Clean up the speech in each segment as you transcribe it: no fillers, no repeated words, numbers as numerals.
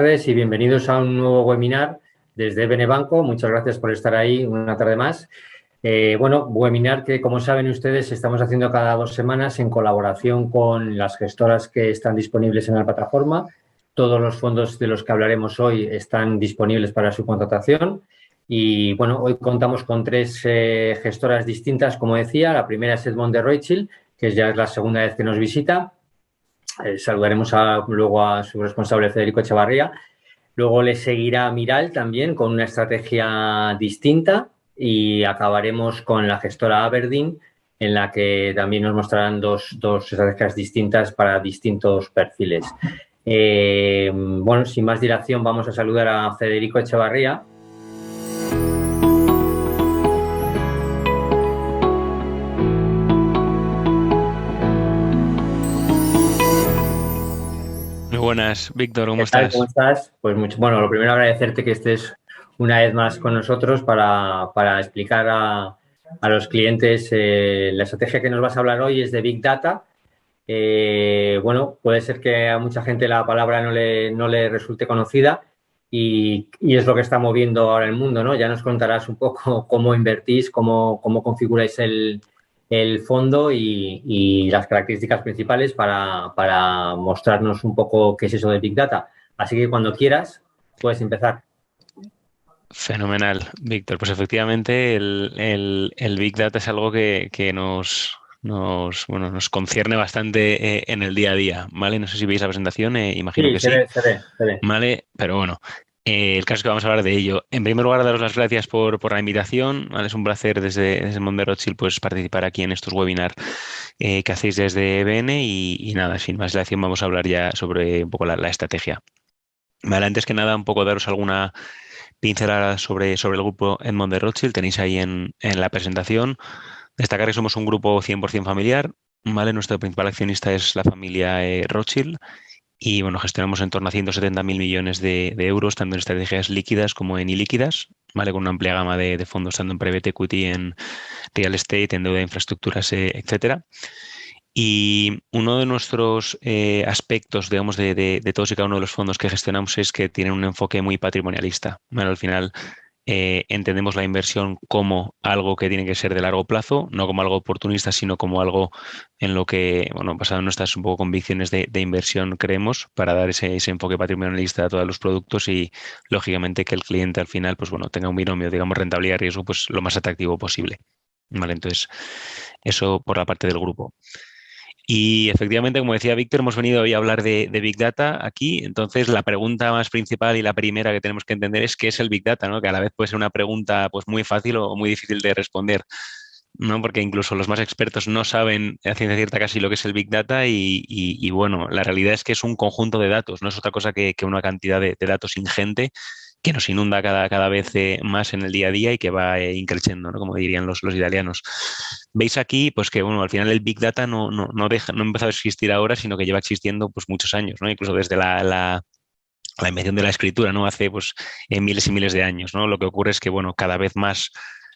tardes y bienvenidos a un nuevo webinar desde Benebanco. Muchas gracias por estar ahí una tarde más. Webinar que, como saben ustedes, estamos haciendo cada 2 semanas en colaboración con las gestoras que están disponibles en la plataforma. Todos los fondos de los que hablaremos hoy están disponibles para su contratación. Y, bueno, hoy contamos con 3 gestoras distintas, como decía. La primera es Edmond de Rothschild, que ya es la segunda vez que nos visita. Saludaremos luego a su responsable, Federico Echevarría. Luego le seguirá Miral también con una estrategia distinta y acabaremos con la gestora Aberdeen, en la que también nos mostrarán dos estrategias distintas para distintos perfiles. Sin más dilación, vamos a saludar a Federico Echevarría. Muy buenas, Víctor, ¿cómo estás? estás? ¿Cómo estás? Pues lo primero agradecerte que estés una vez más con nosotros para explicar a los clientes la estrategia que nos vas a hablar hoy es de Big Data. Puede ser que a mucha gente la palabra no le resulte conocida y es lo que está moviendo ahora el mundo, ¿no? Ya nos contarás un poco cómo invertís, cómo configuráis el fondo y las características principales para mostrarnos un poco qué es eso de Big Data. Así que cuando quieras, puedes empezar. Fenomenal, Víctor. Pues efectivamente el Big Data es algo que nos concierne bastante en el día a día, ¿vale? No sé si veis la presentación, imagino que Sí, sí. se ve. Vale, pero bueno, el caso es que vamos a hablar de ello. En primer lugar, daros las gracias por la invitación, ¿vale? Es un placer desde Monde Rothschild pues, participar aquí en estos webinars que hacéis desde EBN y nada, sin más dilación vamos a hablar ya sobre un poco la estrategia. Vale, antes que nada, un poco daros alguna pincelada sobre el grupo Edmond de Rothschild. Tenéis ahí en la presentación. Destacar que somos un grupo 100% familiar, ¿vale? Nuestro principal accionista es la familia Rothschild y, bueno, gestionamos en torno a 170.000 millones de euros, tanto en estrategias líquidas como en ilíquidas, ¿vale? Con una amplia gama de fondos, tanto en private equity, en real estate, en deuda de infraestructuras, etcétera. Y uno de nuestros aspectos, digamos, de todos y cada uno de los fondos que gestionamos es que tienen un enfoque muy patrimonialista. Bueno, al final entendemos la inversión como algo que tiene que ser de largo plazo, no como algo oportunista, sino como algo en lo que, bueno, basado en nuestras un poco convicciones de inversión, creemos, para dar ese enfoque patrimonialista a todos los productos y, lógicamente, que el cliente al final, pues bueno, tenga un binomio, digamos, rentabilidad-riesgo, pues lo más atractivo posible. Vale, entonces, eso por la parte del grupo. Y efectivamente, como decía Víctor, hemos venido hoy a hablar de Big Data aquí. Entonces, la pregunta más principal y la primera que tenemos que entender es qué es el Big Data, ¿no? Que a la vez puede ser una pregunta pues, muy fácil o muy difícil de responder, ¿no? Porque incluso los más expertos no saben a ciencia cierta casi lo que es el Big Data y, bueno, la realidad es que es un conjunto de datos, no es otra cosa que una cantidad de datos ingente que nos inunda cada vez más en el día a día y que va increciendo, ¿no? Como dirían los italianos. Veis aquí pues que bueno, al final el Big Data no ha empezado a existir ahora, sino que lleva existiendo pues muchos años, ¿no? Incluso desde la invención de la escritura, ¿no? Hace pues miles y miles de años, ¿no? Lo que ocurre es que, bueno, cada vez más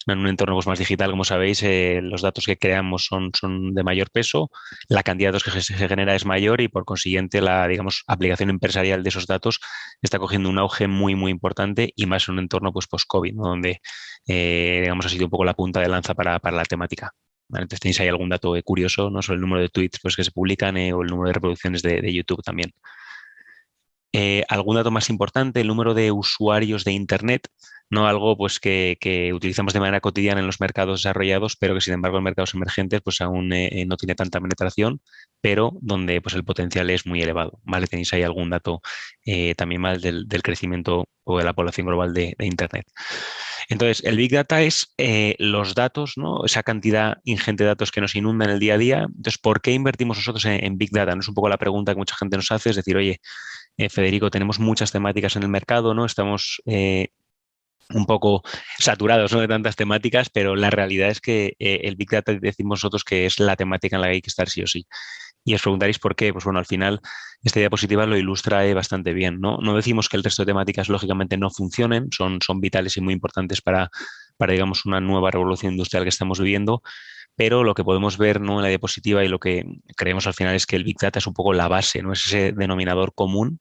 en un entorno pues, más digital, como sabéis, los datos que creamos son de mayor peso, la cantidad de datos que se genera es mayor y, por consiguiente, la, digamos, aplicación empresarial de esos datos está cogiendo un auge muy, muy importante y más en un entorno pues, post-COVID, ¿no? Donde, digamos, ha sido un poco la punta de lanza para la temática. ¿Vale? Entonces, tenéis ahí algún dato curioso, ¿no? Sobre el número de tweets pues, que se publican o el número de reproducciones de YouTube también. Algún dato más importante, el número de usuarios de Internet, no algo pues que utilizamos de manera cotidiana en los mercados desarrollados, pero que sin embargo en mercados emergentes pues aún no tiene tanta penetración, pero donde pues el potencial es muy elevado. ¿Vale? Tenéis ahí algún dato también más del crecimiento o de la población global de Internet. Entonces, el Big Data es los datos, ¿no? Esa cantidad ingente de datos que nos inunda en el día a día. Entonces, ¿por qué invertimos nosotros en Big Data? No es un poco la pregunta que mucha gente nos hace, es decir, oye, Federico, tenemos muchas temáticas en el mercado, ¿no? Estamos un poco saturados, ¿no? De tantas temáticas, pero la realidad es que el Big Data decimos nosotros que es la temática en la que hay que estar sí o sí. Y os preguntaréis por qué. Pues bueno, al final esta diapositiva lo ilustra bastante bien, ¿no? No decimos que el resto de temáticas lógicamente no funcionen, son vitales y muy importantes para digamos, una nueva revolución industrial que estamos viviendo, pero lo que podemos ver, ¿no? En la diapositiva y lo que creemos al final es que el Big Data es un poco la base, ¿no? Es ese denominador común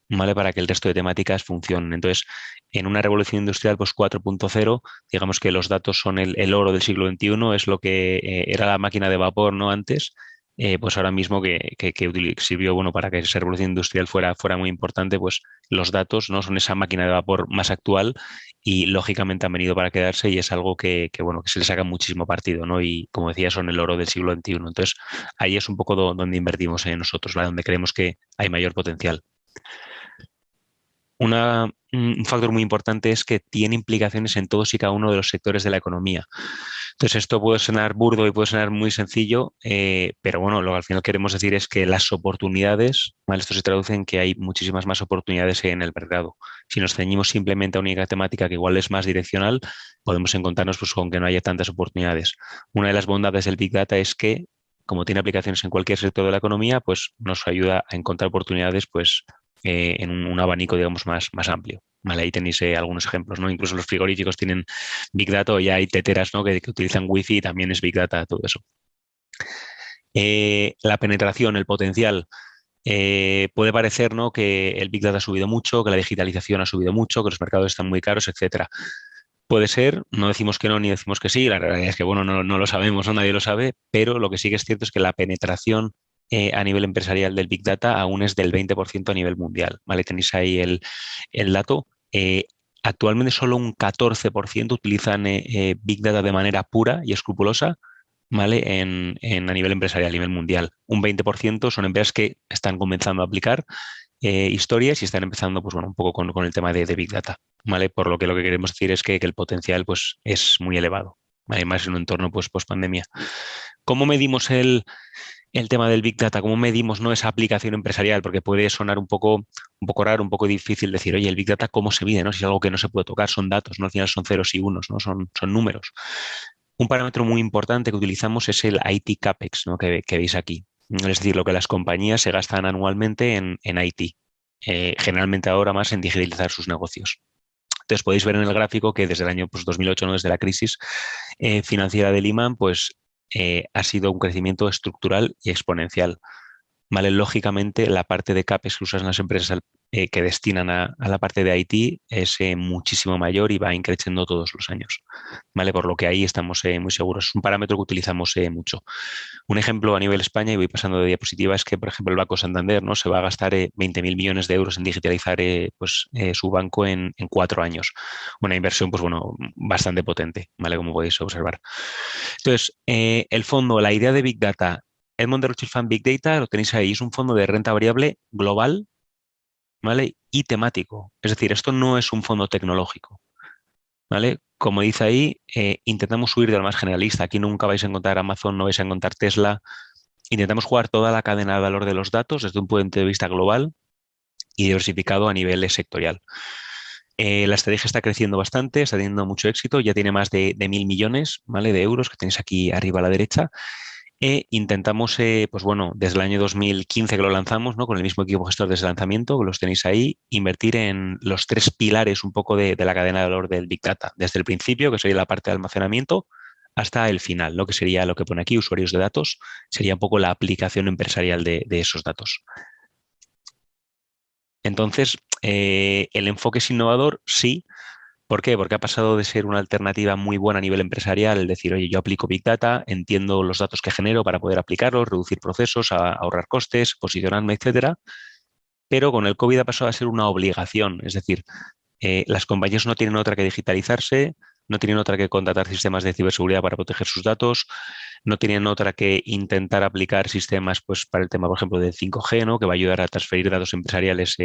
¿vale? Para que el resto de temáticas funcionen. Entonces, en una revolución industrial, pues 4.0, digamos que los datos son el oro del siglo XXI, es lo que era la máquina de vapor, ¿no? Antes, pues ahora mismo que sirvió, bueno, para que esa revolución industrial fuera muy importante, pues los datos, ¿no? Son esa máquina de vapor más actual y lógicamente han venido para quedarse y es algo bueno, que se le saca muchísimo partido, ¿no? Y como decía, son el oro del siglo XXI. Entonces, ahí es un poco donde invertimos en nosotros, ¿vale? Donde creemos que hay mayor potencial. Un factor muy importante es que tiene implicaciones en todos y cada uno de los sectores de la economía. Entonces, esto puede sonar burdo y puede sonar muy sencillo, pero bueno, lo que al final queremos decir es que las oportunidades, ¿vale? Esto se traduce en que hay muchísimas más oportunidades en el mercado. Si nos ceñimos simplemente a una única temática que igual es más direccional, podemos encontrarnos pues, con que no haya tantas oportunidades. Una de las bondades del Big Data es que, como tiene aplicaciones en cualquier sector de la economía, pues nos ayuda a encontrar oportunidades pues, en un abanico, digamos, más amplio. Vale, ahí tenéis algunos ejemplos, ¿no? Incluso los frigoríficos tienen Big Data, o ya hay teteras, ¿no? que utilizan Wi-Fi y también es Big Data, todo eso. La penetración, el potencial. Puede parecer, ¿no? que el Big Data ha subido mucho, que la digitalización ha subido mucho, que los mercados están muy caros, etcétera. Puede ser, no decimos que no ni decimos que sí, la realidad es que bueno, no lo sabemos, ¿no? Nadie lo sabe, pero lo que sí que es cierto es que la penetración a nivel empresarial del Big Data aún es del 20% a nivel mundial, ¿vale? Tenéis ahí el dato. Actualmente solo un 14% utilizan Big Data de manera pura y escrupulosa, ¿vale? A nivel empresarial, a nivel mundial. Un 20% son empresas que están comenzando a aplicar historias y están empezando, pues bueno, un poco con el tema de Big Data, ¿vale? Por lo que queremos decir es que el potencial, pues, es muy elevado, ¿vale? Más en un entorno, pues, post pandemia. ¿Cómo medimos el tema del Big Data? ¿Cómo medimos, no, esa aplicación empresarial? Porque puede sonar un poco raro, un poco difícil decir, oye, el Big Data, ¿cómo se mide? ¿No? Si es algo que no se puede tocar, son datos, ¿no? Al final son ceros y unos, ¿no? Son números. Un parámetro muy importante que utilizamos es el IT CAPEX, ¿no? que veis aquí. Es decir, lo que las compañías se gastan anualmente en IT. Generalmente ahora más en digitalizar sus negocios. Entonces podéis ver en el gráfico que desde el año 2008, ¿no? Desde la crisis financiera de Lehman, pues ha sido un crecimiento estructural y exponencial. ¿Vale? Lógicamente, la parte de CAPEX que usan las empresas que destinan a la parte de IT es muchísimo mayor y va increciendo todos los años. ¿Vale? Por lo que ahí estamos muy seguros. Es un parámetro que utilizamos mucho. Un ejemplo a nivel España, y voy pasando de diapositiva, es que, por ejemplo, el Banco Santander, ¿no? se va a gastar 20.000 millones de euros en digitalizar su banco en 4 años. Una inversión, pues bueno, bastante potente, ¿vale? Como podéis observar. Entonces, el fondo, la idea de Big Data, Edmond de Rothschild Fund Big Data, lo tenéis ahí, es un fondo de renta variable global, ¿vale? Y temático. Es decir, esto no es un fondo tecnológico, ¿vale? Como dice ahí, intentamos huir del más generalista. Aquí nunca vais a encontrar Amazon, no vais a encontrar Tesla. Intentamos jugar toda la cadena de valor de los datos desde un punto de vista global y diversificado a nivel sectorial. La estrategia está creciendo bastante, está teniendo mucho éxito, ya tiene más de 1.000 millones, ¿vale? de euros que tenéis aquí arriba a la derecha. Intentamos, pues bueno, desde el año 2015 que lo lanzamos, ¿no? Con el mismo equipo gestor desde el lanzamiento, que los tenéis ahí, invertir en los 3 pilares un poco de la cadena de valor del Big Data, desde el principio, que sería la parte de almacenamiento, hasta el final, lo que sería lo que pone aquí, usuarios de datos, sería un poco la aplicación empresarial de esos datos. Entonces, el enfoque es innovador, sí. ¿Por qué? Porque ha pasado de ser una alternativa muy buena a nivel empresarial, es decir, oye, yo aplico Big Data, entiendo los datos que genero para poder aplicarlos, reducir procesos, ahorrar costes, posicionarme, etcétera. Pero con el COVID ha pasado a ser una obligación, es decir, las compañías no tienen otra que digitalizarse, no tienen otra que contratar sistemas de ciberseguridad para proteger sus datos, no tienen otra que intentar aplicar sistemas pues, para el tema, por ejemplo, del 5G, ¿no? que va a ayudar a transferir datos empresariales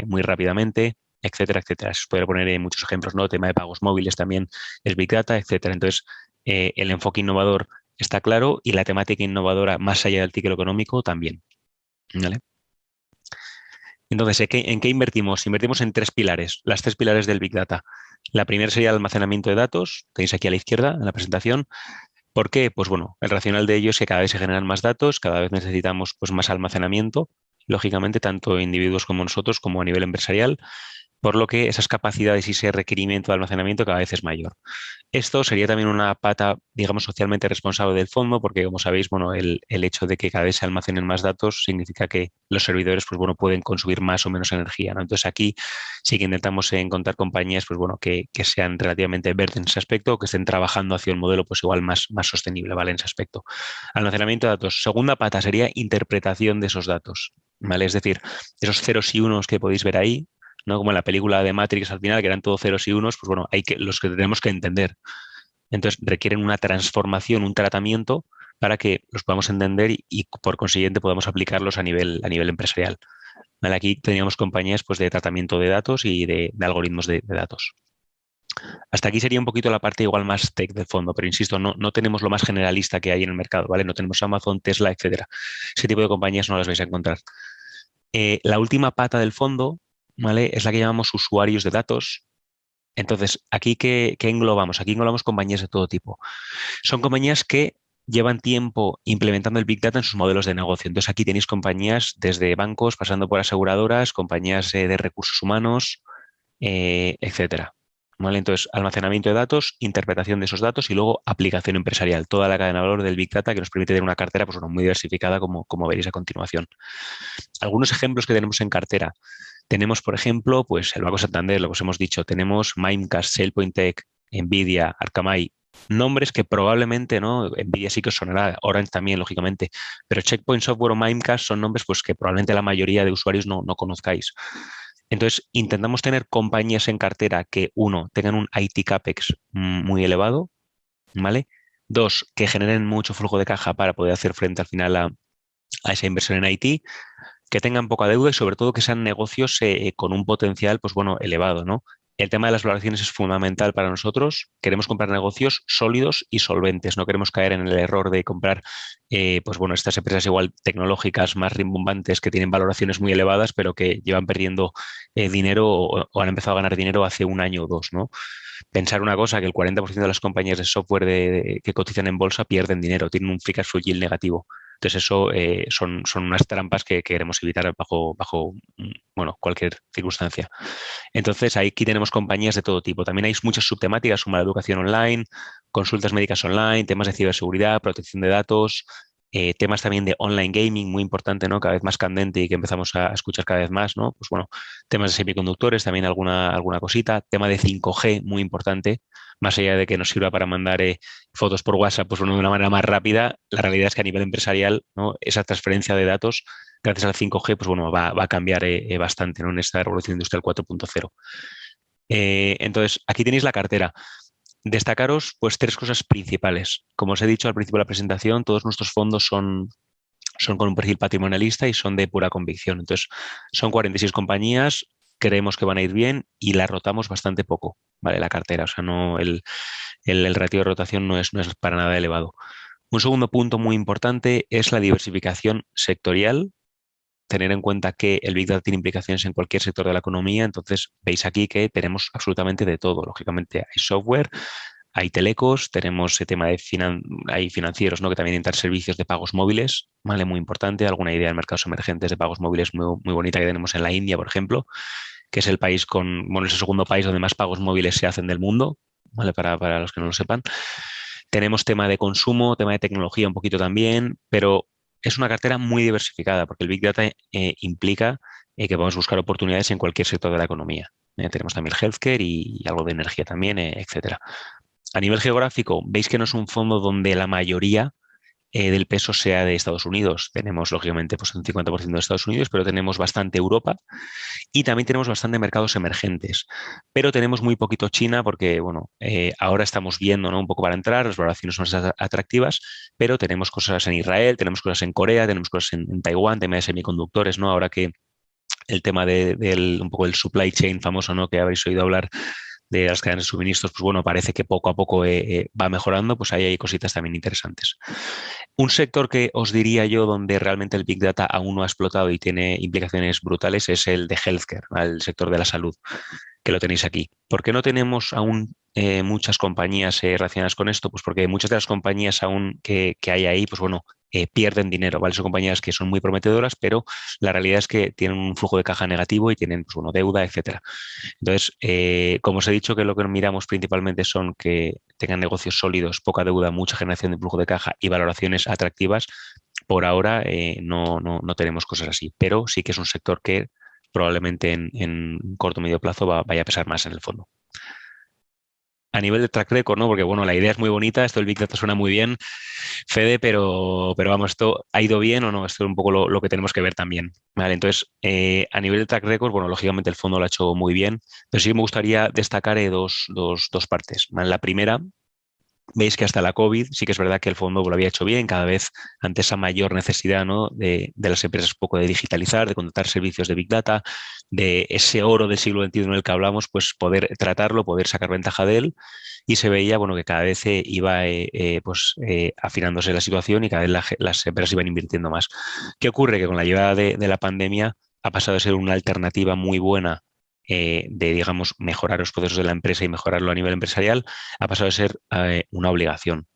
muy rápidamente, etcétera, etcétera. Se puede poner muchos ejemplos, ¿no? Tema de pagos móviles también es Big Data, etcétera. Entonces, el enfoque innovador está claro y la temática innovadora más allá del ticket económico también. ¿Vale? Entonces, ¿en qué invertimos? Invertimos en 3 pilares, las 3 pilares del Big Data. La primera sería el almacenamiento de datos, tenéis aquí a la izquierda en la presentación. ¿Por qué? Pues bueno, el racional de ello es que cada vez se generan más datos, cada vez necesitamos pues, más almacenamiento, lógicamente, tanto individuos como nosotros, como a nivel empresarial. por lo que esas capacidades y ese requerimiento de almacenamiento cada vez es mayor. Esto sería también una pata, digamos, socialmente responsable del fondo, porque como sabéis, bueno, el hecho de que cada vez se almacenen más datos significa que los servidores, pues bueno, pueden consumir más o menos energía, ¿no? Entonces aquí sí que intentamos encontrar compañías, pues bueno, que sean relativamente verdes en ese aspecto o que estén trabajando hacia un modelo, pues igual más sostenible, ¿vale? En ese aspecto. Almacenamiento de datos. Segunda pata sería interpretación de esos datos, ¿vale? Es decir, esos ceros y unos que podéis ver ahí, ¿no? Como en la película de Matrix al final, que eran todos ceros y unos, pues bueno, los que tenemos que entender. Entonces requieren una transformación, un tratamiento para que los podamos entender y por consiguiente podamos aplicarlos a nivel empresarial. ¿Vale? Aquí teníamos compañías pues, de tratamiento de datos y de algoritmos de datos. Hasta aquí sería un poquito la parte igual más tech del fondo, pero insisto, no tenemos lo más generalista que hay en el mercado, ¿vale? No tenemos Amazon, Tesla, etcétera. Ese tipo de compañías no las vais a encontrar. La última pata del fondo, ¿vale? Es la que llamamos usuarios de datos. Entonces, ¿aquí qué englobamos? Aquí englobamos compañías de todo tipo. Son compañías que llevan tiempo implementando el Big Data en sus modelos de negocio. Entonces, aquí tenéis compañías desde bancos, pasando por aseguradoras, compañías de recursos humanos, etcétera. ¿Vale? Entonces, almacenamiento de datos, interpretación de esos datos y luego aplicación empresarial, toda la cadena de valor del Big Data que nos permite tener una cartera pues, bueno, muy diversificada, como veréis a continuación. Algunos ejemplos que tenemos en cartera. Tenemos, por ejemplo, pues el Banco Santander, lo que os hemos dicho, tenemos Mimecast, SailPoint Tech, Nvidia, Arcamay, nombres que probablemente, ¿no? Nvidia sí que os sonará, Orange también, lógicamente, pero Checkpoint Software o Mimecast son nombres pues, que probablemente la mayoría de usuarios no conozcáis. Entonces, intentamos tener compañías en cartera que, uno, tengan un IT CAPEX muy elevado, ¿vale? Dos, que generen mucho flujo de caja para poder hacer frente al final a esa inversión en IT, que tengan poca deuda y sobre todo que sean negocios con un potencial, pues bueno, elevado, ¿no? El tema de las valoraciones es fundamental para nosotros. Queremos comprar negocios sólidos y solventes. No queremos caer en el error de comprar, pues bueno, estas empresas igual tecnológicas más rimbombantes que tienen valoraciones muy elevadas, pero que llevan perdiendo dinero o han empezado a ganar dinero hace un año o dos, ¿no? Pensar una cosa, que el 40% de las compañías de software que cotizan en bolsa pierden dinero, tienen un free cash flow yield negativo. Entonces eso son unas trampas que queremos evitar bajo bueno, cualquier circunstancia. Entonces aquí tenemos compañías de todo tipo. También hay muchas subtemáticas como la educación online, consultas médicas online, temas de ciberseguridad, protección de datos, temas también de online gaming, muy importante, ¿no? Cada vez más candente y que empezamos a escuchar cada vez más, ¿no? Pues bueno, temas de semiconductores, también alguna cosita, tema de 5G, muy importante, más allá de que nos sirva para mandar fotos por WhatsApp, pues bueno, de una manera más rápida, la realidad es que a nivel empresarial, ¿no? Esa transferencia de datos, gracias al 5G, pues bueno, va a cambiar bastante, ¿no? En esta revolución industrial 4.0. Entonces, aquí tenéis la cartera. Destacaros pues tres cosas principales. Como os he dicho al principio de la presentación, todos nuestros fondos son con un perfil patrimonialista y son de pura convicción. Entonces, son 46 compañías, creemos que van a ir bien y las rotamos bastante poco, ¿vale? La cartera, o sea, no el ratio de rotación no es para nada elevado. Un segundo punto muy importante es la diversificación sectorial. Tener en cuenta que el Big Data tiene implicaciones en cualquier sector de la economía, entonces veis aquí que tenemos absolutamente de todo. Lógicamente hay software, hay telecos, tenemos el tema de hay financieros, ¿no? Que también entran servicios de pagos móviles, ¿vale? Muy importante, alguna idea de mercados emergentes de pagos móviles muy bonita que tenemos en la India, por ejemplo, que es el país bueno, es el segundo país donde más pagos móviles se hacen del mundo, ¿vale? Para los que no lo sepan. Tenemos tema de consumo, tema de tecnología un poquito también, pero es una cartera muy diversificada porque el Big Data implica que podemos buscar oportunidades en cualquier sector de la economía. Tenemos también el healthcare y algo de energía también, etcétera. A nivel geográfico, veis que no es un fondo donde la mayoría del peso sea de Estados Unidos. Tenemos, lógicamente, pues un 50% de Estados Unidos, pero tenemos bastante Europa y también tenemos bastante mercados emergentes. Pero tenemos muy poquito China porque, bueno, ahora estamos viendo, ¿no? Un poco para entrar, las valoraciones son más atractivas, pero tenemos cosas en Israel, tenemos cosas en Corea, tenemos cosas en Taiwán, tema de semiconductores, ¿no? Ahora que el tema del un poco el supply chain famoso, ¿no? Que habréis oído hablar de las cadenas de suministros, pues bueno, parece que poco a poco va mejorando, pues ahí hay cositas también interesantes. Un sector que os diría yo donde realmente el Big Data aún no ha explotado y tiene implicaciones brutales es el de healthcare, el sector de la salud. que lo tenéis aquí. ¿Por qué no tenemos aún muchas compañías relacionadas con esto? Pues porque muchas de las compañías aún que hay ahí, pues bueno, pierden dinero, ¿vale? Son compañías que son muy prometedoras, pero la realidad es que tienen un flujo de caja negativo y tienen, pues bueno, deuda, etcétera. Entonces, como os he dicho, que lo que miramos principalmente son que tengan negocios sólidos, poca deuda, mucha generación de flujo de caja y valoraciones atractivas. Por ahora no tenemos cosas así, pero sí que es un sector que probablemente en corto o medio plazo vaya a pesar más en el fondo. A nivel de track record, ¿no? Porque bueno, la idea es muy bonita, esto del Big Data suena muy bien, Fede, pero vamos, ¿esto ha ido bien o no? Esto es un poco lo que tenemos que ver también. Vale, entonces, a nivel de track record, bueno, lógicamente el fondo lo ha hecho muy bien, pero sí me gustaría destacar dos partes. ¿Vale? La primera, veis que hasta la COVID sí que es verdad que el fondo lo había hecho bien, cada vez ante esa mayor necesidad, ¿no? de las empresas un poco de digitalizar, de contratar servicios de Big Data, de ese oro del siglo XXI en el que hablamos, pues poder tratarlo, poder sacar ventaja de él. Y se veía bueno, que cada vez iba afinándose la situación y cada vez las empresas iban invirtiendo más. ¿Qué ocurre? Que con la llegada de la pandemia ha pasado de ser una alternativa muy buena de, digamos, mejorar los procesos de la empresa y mejorarlo a nivel empresarial, ha pasado a ser una obligación.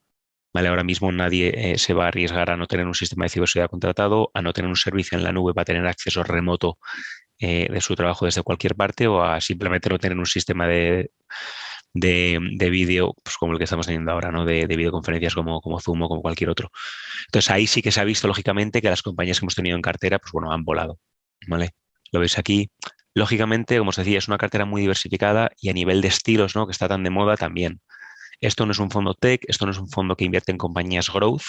¿Vale? Ahora mismo nadie se va a arriesgar a no tener un sistema de ciberseguridad contratado, a no tener un servicio en la nube para tener acceso remoto de su trabajo desde cualquier parte o a simplemente no tener un sistema de vídeo pues como el que estamos teniendo ahora, ¿no? De videoconferencias como Zoom o como cualquier otro. Entonces ahí sí que se ha visto lógicamente que las compañías que hemos tenido en cartera, pues bueno, han volado. ¿Vale? Lo veis aquí. Lógicamente, como os decía, es una cartera muy diversificada y a nivel de estilos, ¿no? Que está tan de moda también. Esto no es un fondo tech, esto no es un fondo que invierte en compañías growth,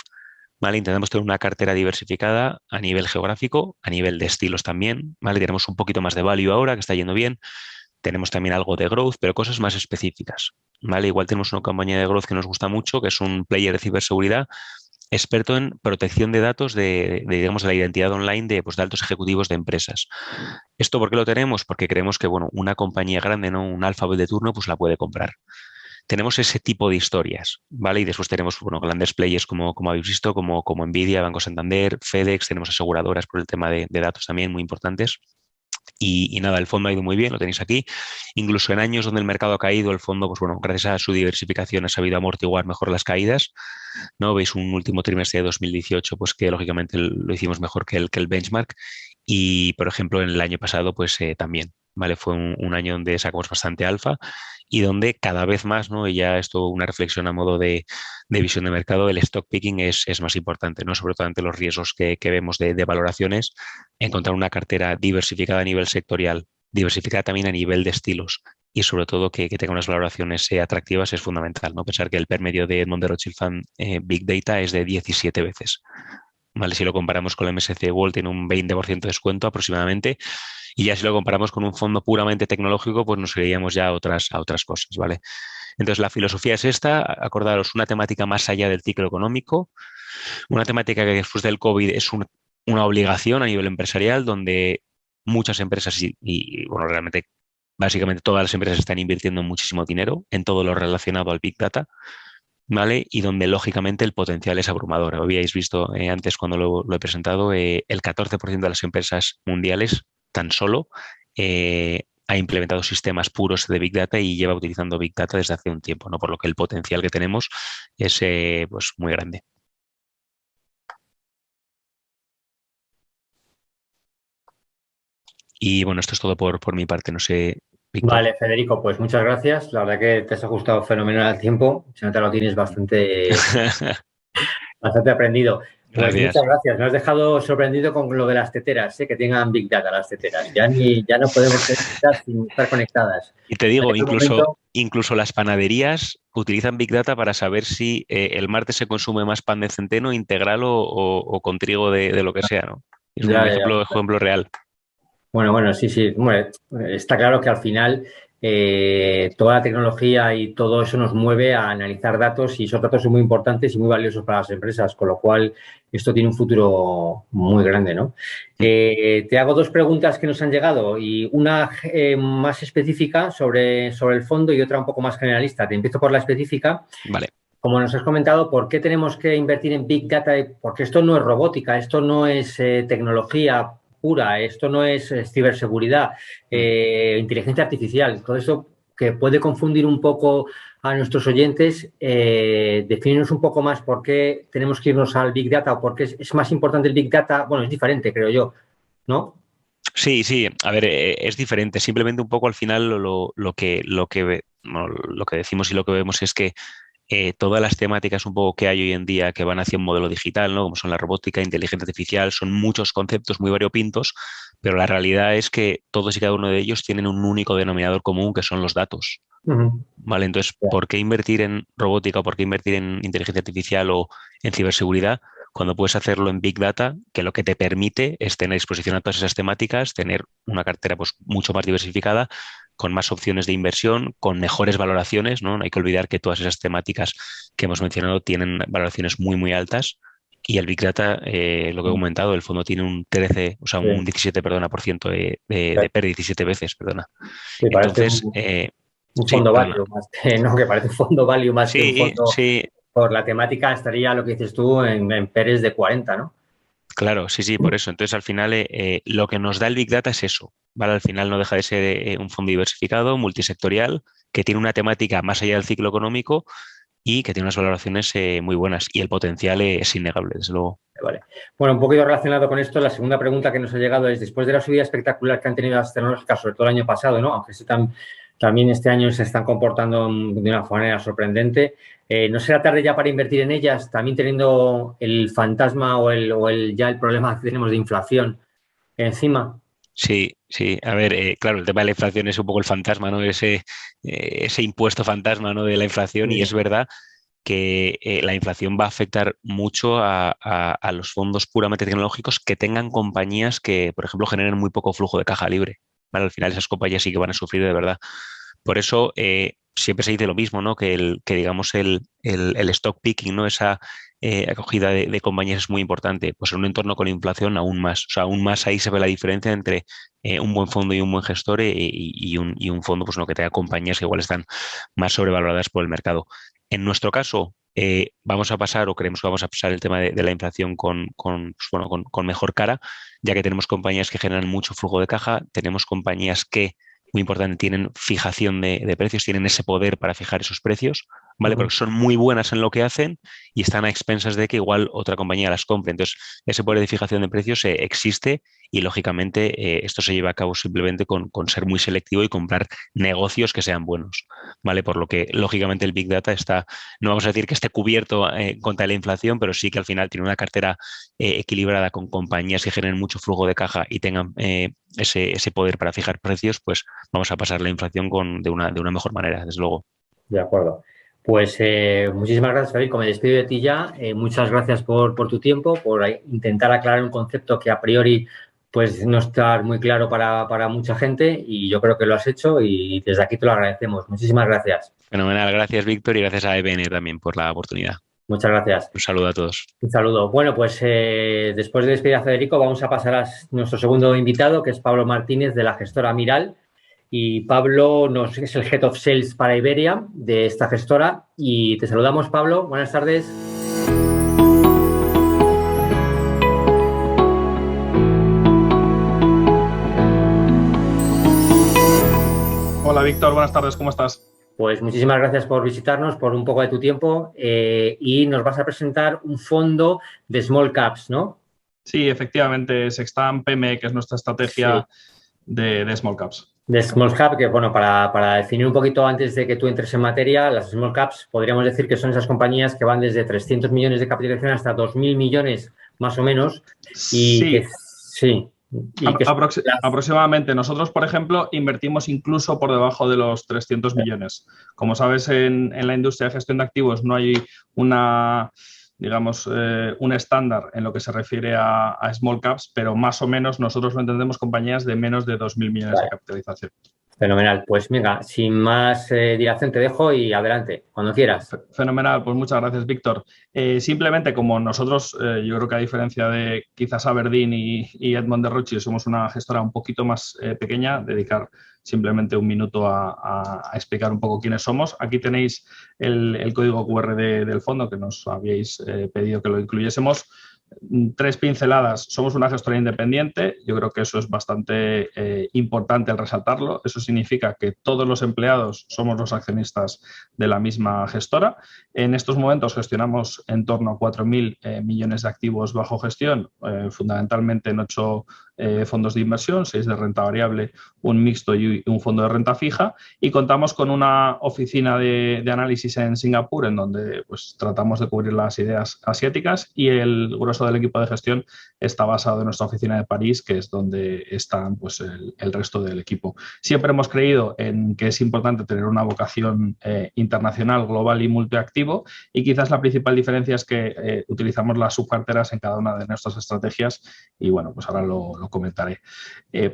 ¿vale? Intentamos tener una cartera diversificada a nivel geográfico, a nivel de estilos también, ¿vale? Tenemos un poquito más de value ahora, que está yendo bien. Tenemos también algo de growth, pero cosas más específicas, ¿vale? Igual tenemos una compañía de growth que nos gusta mucho, que es un player de ciberseguridad, experto en protección de datos digamos, de la identidad online pues, de altos ejecutivos de empresas. ¿Esto por qué lo tenemos? Porque creemos que, bueno, una compañía grande, ¿no? Un Alphabet de turno, pues la puede comprar. Tenemos ese tipo de historias, ¿vale? Y después tenemos, bueno, grandes players como habéis visto, como Nvidia, Banco Santander, FedEx, tenemos aseguradoras por el tema de datos también muy importantes. Y nada, el fondo ha ido muy bien, lo tenéis aquí. Incluso en años donde el mercado ha caído, el fondo, pues bueno, gracias a su diversificación ha sabido amortiguar mejor las caídas, ¿no? Veis un último trimestre de 2018, pues que lógicamente lo hicimos mejor que el benchmark. Y, por ejemplo, en el año pasado, pues también, ¿vale? Fue un año donde sacamos bastante alfa y donde cada vez más, ¿no? Y ya esto una reflexión a modo de visión de mercado, el stock picking es más importante, ¿no? Sobre todo ante los riesgos que vemos de valoraciones, encontrar una cartera diversificada a nivel sectorial, diversificada también a nivel de estilos y sobre todo que tenga unas valoraciones atractivas es fundamental, ¿no? Pensar que el PER medio de Edmond de Rothschild Fund Big Data es de 17 veces. ¿Vale? Si lo comparamos con el MSCI World tiene un 20% de descuento aproximadamente y ya si lo comparamos con un fondo puramente tecnológico pues nos iríamos ya a otras cosas, ¿vale? Entonces la filosofía es esta, acordaros, una temática más allá del ciclo económico, una temática que después del COVID es una obligación a nivel empresarial donde muchas empresas bueno, realmente básicamente todas las empresas están invirtiendo muchísimo dinero en todo lo relacionado al Big Data, ¿vale? Y donde lógicamente el potencial es abrumador. Habíais visto antes cuando lo he presentado, el 14% de las empresas mundiales tan solo ha implementado sistemas puros de Big Data y lleva utilizando Big Data desde hace un tiempo, ¿no? Por lo que el potencial que tenemos es pues muy grande. Y bueno, esto es todo por mi parte. No sé, Víctor. Vale, Federico, pues muchas gracias. La verdad que te has ajustado fenomenal al tiempo. Se nota que lo tienes bastante aprendido. Pues muchas Gracias. gracias. Me has dejado sorprendido con lo de las teteras, que tengan Big Data las teteras. Ya no podemos tener teteras sin estar conectadas. Y te En digo, aquel incluso, momento, incluso las panaderías utilizan Big Data para saber si el martes se consume más pan de centeno integral o con trigo de lo que sea, ¿no? Es un ya, ya, ejemplo real. bueno, sí, sí. Bueno, está claro que al final toda la tecnología y todo eso nos mueve a analizar datos y esos datos son muy importantes y muy valiosos para las empresas, con lo cual esto tiene un futuro muy grande, ¿no? Te hago dos preguntas que nos han llegado y una más específica sobre el fondo y otra un poco más generalista. Te empiezo por la específica. Vale. Como nos has comentado, ¿por qué tenemos que invertir en Big Data? Porque esto no es robótica, esto no es tecnología pura, esto no es ciberseguridad, inteligencia artificial, todo eso que puede confundir un poco a nuestros oyentes, definirnos un poco más por qué tenemos que irnos al Big Data o por qué es más importante el Big Data. Bueno, es diferente, creo yo, ¿no? Sí, sí, a ver, es diferente. Simplemente un poco al final lo que decimos y lo que vemos es que todas las temáticas un poco que hay hoy en día que van hacia un modelo digital, ¿no? Como son la robótica, inteligencia artificial, son muchos conceptos muy variopintos, pero la realidad es que todos y cada uno de ellos tienen un único denominador común, que son los datos. Ujú. ¿Vale? Entonces, Ya. ¿por qué invertir en robótica o por qué invertir en inteligencia artificial o en ciberseguridad cuando puedes hacerlo en Big Data, que lo que te permite es tener exposición a todas esas temáticas, tener una cartera pues, mucho más diversificada, con más opciones de inversión, con mejores valoraciones, ¿no? No hay que olvidar que todas esas temáticas que hemos mencionado tienen valoraciones muy, muy altas. Y el Big Data, lo que he comentado, el fondo tiene un 13, o sea, un Sí, 17, perdona, por ciento sí, de pérdida, 17 veces, perdona. sí, parece Entonces, un sí, fondo perdona. value más que, no, que parece un fondo value más que un Sí, fondo sí, por la temática, estaría lo que dices tú en Pérez de 40, ¿no? claro, sí, sí, por eso. Entonces, al final, lo que nos da el Big Data es eso, ¿vale? Al final no deja de ser un fondo diversificado, multisectorial, que tiene una temática más allá del ciclo económico y que tiene unas valoraciones muy buenas. Y el potencial es innegable, desde luego. Vale. Bueno, un poquito relacionado con esto, la segunda pregunta que nos ha llegado es, después de la subida espectacular que han tenido las tecnológicas, sobre todo el año pasado, ¿no? Aunque también este año se están comportando de una manera sorprendente, ¿no será tarde ya para invertir en ellas, también teniendo el fantasma ya el problema que tenemos de inflación encima? Sí, sí. A ver, claro, el tema de la inflación es un poco el fantasma, ¿no? Ese impuesto fantasma, ¿no? De la inflación y es Sí. verdad que la inflación va a afectar mucho a los fondos puramente tecnológicos que tengan compañías que, por ejemplo, generen muy poco flujo de caja libre. ¿Vale? Al final esas compañías sí que van a sufrir de verdad. Por eso siempre se dice lo mismo, ¿no? Que digamos el stock picking, ¿no? Esa acogida de compañías es muy importante. Pues en un entorno con inflación aún más. O sea, aún más ahí se ve la diferencia entre un buen fondo y un buen gestor y un fondo pues, no, que tenga compañías que igual están más sobrevaloradas por el mercado. En nuestro caso, vamos a pasar o creemos que vamos a pasar el tema de la inflación pues, bueno, con mejor cara, ya que tenemos compañías que generan mucho flujo de caja, tenemos compañías que muy importante, tienen fijación de precios, tienen ese poder para fijar esos precios, ¿vale? Ujú. Porque son muy buenas en lo que hacen y están a expensas de que igual otra compañía las compre. Entonces, ese poder de fijación de precios existe y, lógicamente, esto se lleva a cabo simplemente con ser muy selectivo y comprar negocios que sean buenos, ¿vale? Por lo que, lógicamente, el Big Data está, no vamos a decir que esté cubierto contra la inflación, pero sí que al final tiene una cartera equilibrada con compañías que generen mucho flujo de caja y tengan ese poder para fijar precios, pues vamos a pasar la inflación de una mejor manera, desde luego. De acuerdo. Pues muchísimas gracias, Federico. Me despido de ti ya. Muchas gracias por tu tiempo, por intentar aclarar un concepto que a priori pues no está muy claro para mucha gente y yo creo que lo has hecho y desde aquí te lo agradecemos. Muchísimas gracias. Fenomenal, gracias Víctor y gracias a EBN también por la oportunidad. Muchas gracias. Un saludo a todos. Un saludo. Bueno, pues después de despedir a Federico, vamos a pasar a nuestro segundo invitado, que es Pablo Martínez de la gestora Miral. Y Pablo es el Head of Sales para Iberia de esta gestora. Y te saludamos, Pablo. Buenas tardes. Hola Víctor, buenas tardes, ¿cómo estás? Pues muchísimas gracias por visitarnos, por un poco de tu tiempo y nos vas a presentar un fondo de small caps, ¿no? Sí, efectivamente, Sextam PM, que es nuestra Sí. estrategia de small caps. De small cap, que bueno, para definir un poquito antes de que tú entres en materia, las small caps podríamos decir que son esas compañías que van desde 300 millones de capitalización hasta 2.000 millones más o menos y que Sí, sí, y que son aproximadamente. Nosotros, por ejemplo, invertimos incluso por debajo de los 300 millones. Como sabes, en la industria de gestión de activos no hay una, digamos, un estándar en lo que se refiere a small caps, pero más o menos nosotros lo entendemos compañías de menos de 2.000 millones de vale, capitalización. fenomenal. Pues venga, sin más dilación te dejo y adelante, cuando quieras. Fenomenal, pues muchas gracias, Víctor. Simplemente como nosotros, yo creo que a diferencia de quizás Aberdeen y Edmond de Rothschild, somos una gestora un poquito más pequeña, dedicar simplemente un minuto a explicar un poco quiénes somos. Aquí tenéis el código QR del fondo que nos habíais pedido que lo incluyésemos. 3 pinceladas. Somos una gestora independiente. Yo creo que eso es bastante importante el resaltarlo. Eso significa que todos los empleados somos los accionistas de la misma gestora. En estos momentos gestionamos en torno a 4.000 millones de activos bajo gestión, fundamentalmente en 8 fondos de inversión, 6 de renta variable, un mixto y un fondo de renta fija, y contamos con una oficina de análisis en Singapur en donde pues, tratamos de cubrir las ideas asiáticas, y el grueso del equipo de gestión está basado en nuestra oficina de París, que es donde están pues, el resto del equipo. Siempre hemos creído en que es importante tener una vocación internacional, global y multiactivo, y quizás la principal diferencia es que utilizamos las subcarteras en cada una de nuestras estrategias, y bueno, pues ahora lo comentaré.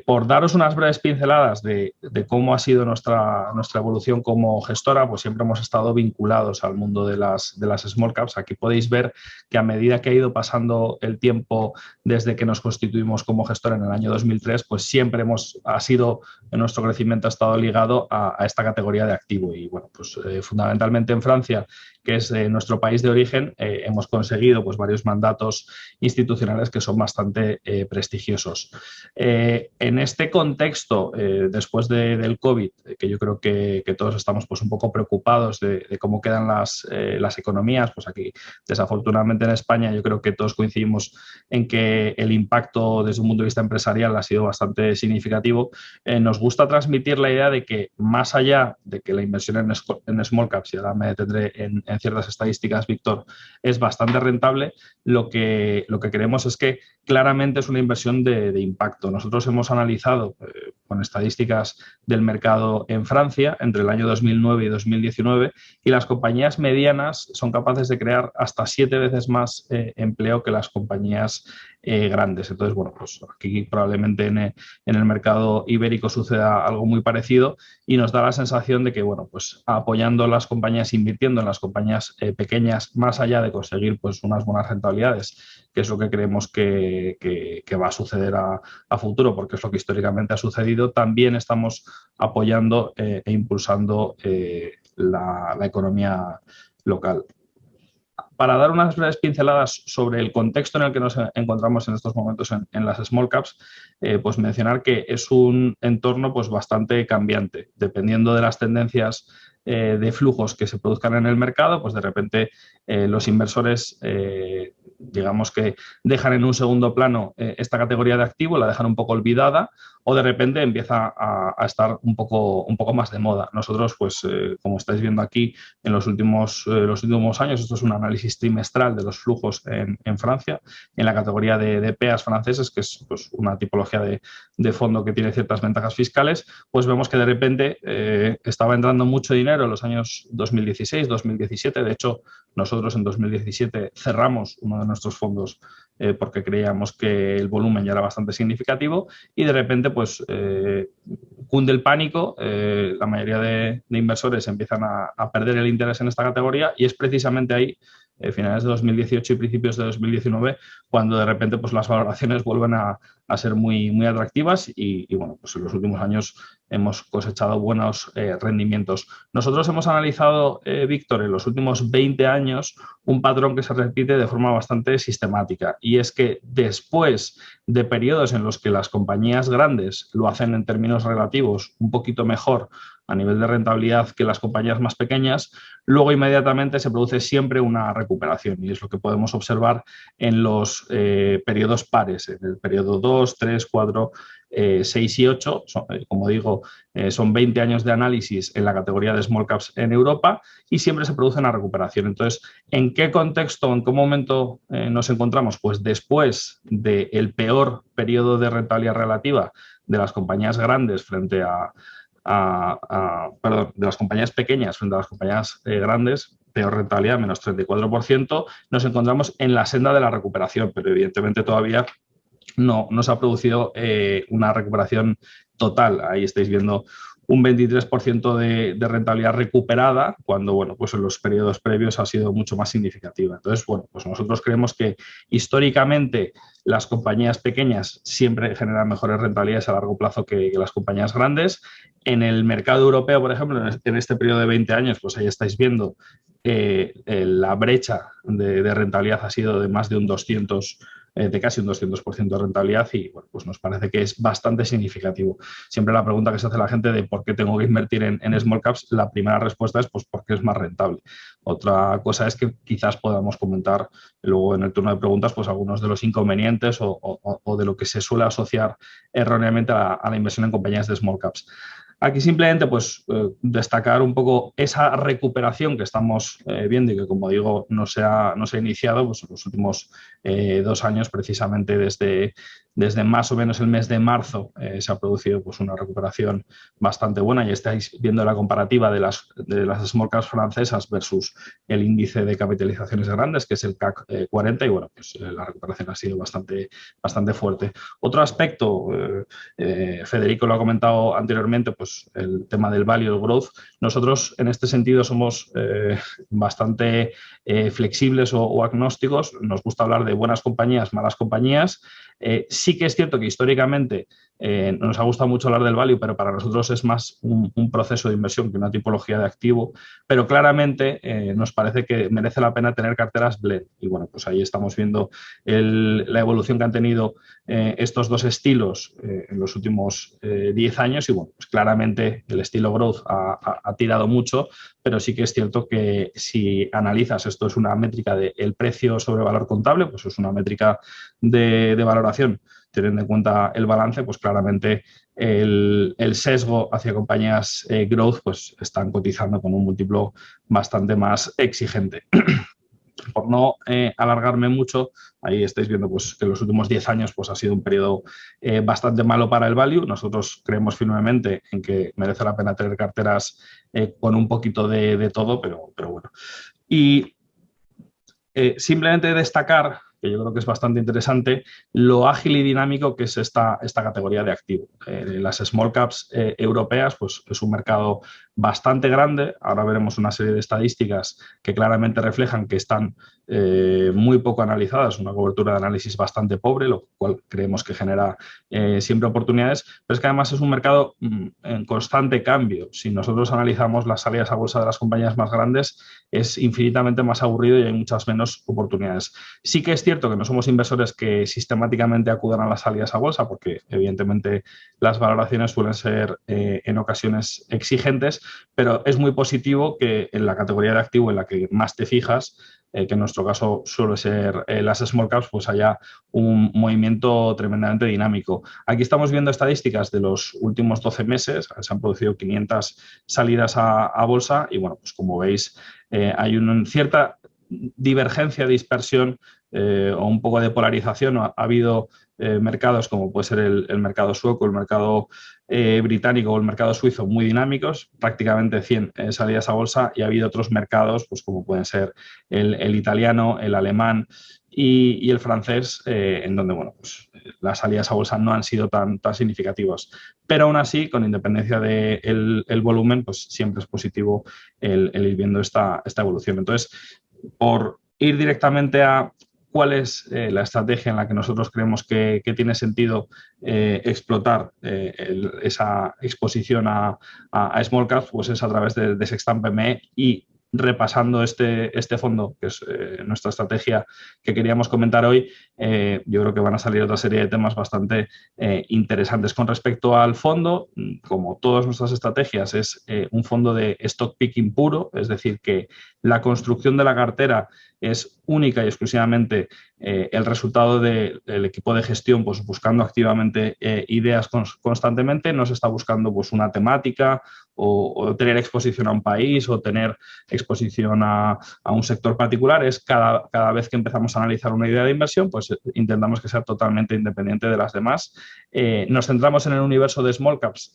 Por daros unas breves pinceladas de cómo ha sido nuestra evolución como gestora, pues siempre hemos estado vinculados al mundo de las small caps. Aquí podéis ver que a medida que ha ido pasando el tiempo desde que nos constituimos como gestora en el año 2003, pues siempre nuestro crecimiento ha estado ligado a esta categoría de activo. Y bueno, pues fundamentalmente en Francia, que es nuestro país de origen, hemos conseguido pues, varios mandatos institucionales que son bastante prestigiosos. En este contexto, después del COVID, que yo creo que todos estamos pues, un poco preocupados de cómo quedan las economías, pues aquí desafortunadamente en España yo creo que todos coincidimos en que el impacto desde un punto de vista empresarial ha sido bastante significativo. Nos gusta transmitir la idea de que más allá de que la inversión en small caps, y ahora me detendré en ciertas estadísticas, Víctor, es bastante rentable, lo que creemos es que claramente es una inversión de impacto. Nosotros hemos analizado con estadísticas del mercado en Francia entre el año 2009 y 2019, y las compañías medianas son capaces de crear hasta 7 veces más empleo que las compañías grandes. Entonces, bueno, pues aquí probablemente en el mercado ibérico suceda algo muy parecido, y nos da la sensación de que, bueno, pues apoyando las compañías, invirtiendo en las compañías pequeñas, más allá de conseguir pues unas buenas rentabilidades, que es lo que creemos que va a suceder a futuro, porque es lo que históricamente ha sucedido, también estamos apoyando e impulsando la economía local. Para dar unas breves pinceladas sobre el contexto en el que nos encontramos en estos momentos en las small caps, pues mencionar que es un entorno pues bastante cambiante. Dependiendo de las tendencias de flujos que se produzcan en el mercado, pues de repente los inversores digamos que dejan en un segundo plano esta categoría de activo, la dejan un poco olvidada, o de repente empieza a estar un poco más de moda. Nosotros, pues como estáis viendo aquí, en los últimos años, esto es un análisis trimestral de los flujos en Francia, en la categoría de PEAs franceses, que es pues, una tipología de fondo que tiene ciertas ventajas fiscales, pues vemos que de repente estaba entrando mucho dinero en los años 2016, 2017. De hecho, nosotros en 2017 cerramos uno de nuestros fondos porque creíamos que el volumen ya era bastante significativo, y de repente pues cunde el pánico, la mayoría de inversores empiezan a perder el interés en esta categoría, y es precisamente ahí, finales de 2018 y principios de 2019, cuando de repente pues, las valoraciones vuelven a ser muy atractivas, y bueno, pues en los últimos años hemos cosechado buenos rendimientos. Nosotros hemos analizado, Víctor, en los últimos 20 años un patrón que se repite de forma bastante sistemática, y es que después de periodos en los que las compañías grandes lo hacen en términos relativos un poquito mejor a nivel de rentabilidad que las compañías más pequeñas, luego inmediatamente se produce siempre una recuperación, y es lo que podemos observar en los periodos pares, en el periodo 2, 3, 4, 6 y 8, como digo, son 20 años de análisis en la categoría de small caps en Europa, y siempre se produce una recuperación. Entonces, ¿en qué contexto, en qué momento nos encontramos? Pues después del peor periodo de rentabilidad relativa de las compañías grandes frente de las compañías pequeñas frente a las compañías grandes, peor rentabilidad, menos 34%, nos encontramos en la senda de la recuperación, pero evidentemente todavía no se ha producido una recuperación total. Ahí estáis viendo un 23% de rentabilidad recuperada, cuando bueno, pues en los periodos previos ha sido mucho más significativa. Entonces, bueno, pues nosotros creemos que históricamente las compañías pequeñas siempre generan mejores rentabilidades a largo plazo que las compañías grandes. En el mercado europeo, por ejemplo, en este periodo de 20 años, pues ahí estáis viendo la brecha de rentabilidad ha sido de más de un 200%, de casi un 200% de rentabilidad y bueno, pues nos parece que es bastante significativo. Siempre la pregunta que se hace la gente de por qué tengo que invertir en small caps, la primera respuesta es pues porque es más rentable. Otra cosa es que quizás podamos comentar luego en el turno de preguntas pues algunos de los inconvenientes o de lo que se suele asociar erróneamente a la inversión en compañías de small caps. Aquí simplemente pues destacar un poco esa recuperación que estamos viendo y que, como digo, no se ha iniciado pues, en los últimos 2 años, precisamente desde más o menos el mes de marzo se ha producido pues, una recuperación bastante buena y estáis viendo la comparativa de las small caps francesas versus el índice de capitalizaciones grandes, que es el CAC 40 y bueno, pues la recuperación ha sido bastante fuerte. Otro aspecto, Federico lo ha comentado anteriormente, pues el tema del value growth. Nosotros en este sentido somos bastante flexibles o agnósticos. Nos gusta hablar de buenas compañías, malas compañías. Sí que es cierto que históricamente nos ha gustado mucho hablar del value, pero para nosotros es más un proceso de inversión que una tipología de activo, pero claramente nos parece que merece la pena tener carteras blend y bueno, pues ahí estamos viendo la evolución que han tenido estos dos estilos en los últimos 10 años y bueno, pues claramente el estilo growth ha tirado mucho, pero sí que es cierto que si analizas, esto es una métrica del precio sobre valor contable, pues es una métrica de valoración, teniendo en cuenta el balance, pues claramente el sesgo hacia compañías growth pues están cotizando con un múltiplo bastante más exigente. Por no alargarme mucho, ahí estáis viendo pues, que los últimos 10 años pues, ha sido un periodo bastante malo para el value. Nosotros creemos firmemente en que merece la pena tener carteras con un poquito de todo, pero bueno. Y simplemente destacar, que yo creo que es bastante interesante, lo ágil y dinámico que es esta categoría de activo. Las small caps europeas pues, es un mercado bastante grande. Ahora veremos una serie de estadísticas que claramente reflejan que están muy poco analizadas, una cobertura de análisis bastante pobre, lo cual creemos que genera siempre oportunidades, pero es que además es un mercado en constante cambio. Si nosotros analizamos las salidas a bolsa de las compañías más grandes, es infinitamente más aburrido y hay muchas menos oportunidades. Sí que es cierto que no somos inversores que sistemáticamente acudan a las salidas a bolsa porque evidentemente las valoraciones suelen ser en ocasiones exigentes, pero es muy positivo que en la categoría de activo en la que más te fijas, que en nuestro caso suele ser las small caps, pues haya un movimiento tremendamente dinámico. Aquí estamos viendo estadísticas de los últimos 12 meses, se han producido 500 salidas a bolsa y bueno, pues como veis hay una cierta divergencia, dispersión o un poco de polarización. Ha habido mercados como puede ser el mercado sueco, el mercado británico o el mercado suizo muy dinámicos, prácticamente 100 salidas a bolsa y ha habido otros mercados pues como pueden ser el italiano, el alemán y el francés en donde bueno, pues, las salidas a bolsa no han sido tan significativas. Pero aún así, con independencia del volumen, pues siempre es positivo el ir viendo esta evolución. Entonces, por ir directamente a cuál es la estrategia en la que nosotros creemos que tiene sentido explotar esa exposición a small caps, pues es a través de Sextant PME y repasando este fondo, que es nuestra estrategia que queríamos comentar hoy, yo creo que van a salir otra serie de temas bastante interesantes. Con respecto al fondo, como todas nuestras estrategias, es un fondo de stock picking puro, es decir, que la construcción de la cartera es única y exclusivamente el resultado del equipo de gestión pues, buscando activamente ideas constantemente. No se está buscando pues, una temática o tener exposición a un país o tener exposición a un sector particular. Es cada vez que empezamos a analizar una idea de inversión, pues intentamos que sea totalmente independiente de las demás. Nos centramos en el universo de small caps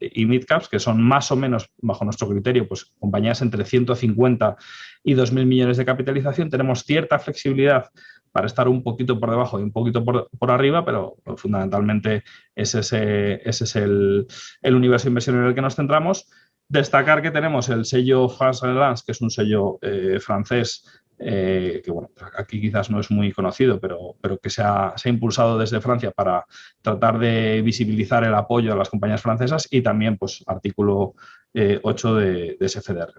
y mid caps, que son más o menos, bajo nuestro criterio, pues compañías entre 150 y 2.000 millones de capitalización. Tenemos cierta flexibilidad para estar un poquito por debajo y un poquito por arriba, pero fundamentalmente ese es el universo de inversión en el que nos centramos. Destacar que tenemos el sello France Relance, que es un sello francés, que bueno, aquí quizás no es muy conocido, pero que se ha impulsado desde Francia para tratar de visibilizar el apoyo a las compañías francesas y también pues artículo 8 de SFDR,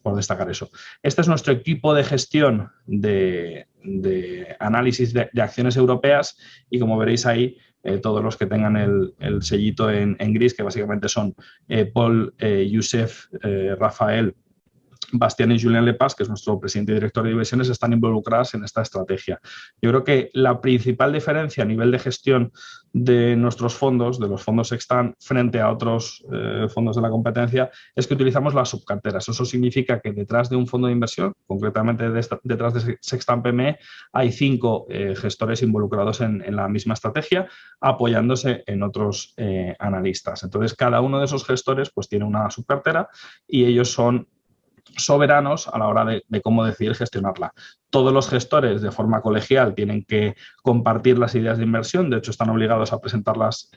por destacar eso. Este es nuestro equipo de gestión de análisis de acciones europeas y como veréis ahí, todos los que tengan el sellito en gris, que básicamente son Paul, Youssef, Rafael, Bastián y Julien Lepage, que es nuestro presidente y director de divisiones, están involucradas en esta estrategia. Yo creo que la principal diferencia a nivel de gestión de nuestros fondos, de los fondos Sextant, frente a otros fondos de la competencia, es que utilizamos las subcarteras. Eso significa que detrás de un fondo de inversión, concretamente detrás de Sextant PME, hay 5 gestores involucrados en la misma estrategia, apoyándose en otros analistas. Entonces, cada uno de esos gestores pues, tiene una subcartera y ellos son soberanos a la hora de cómo decidir gestionarla. Todos los gestores de forma colegial tienen que compartir las ideas de inversión, de hecho están obligados a presentarlas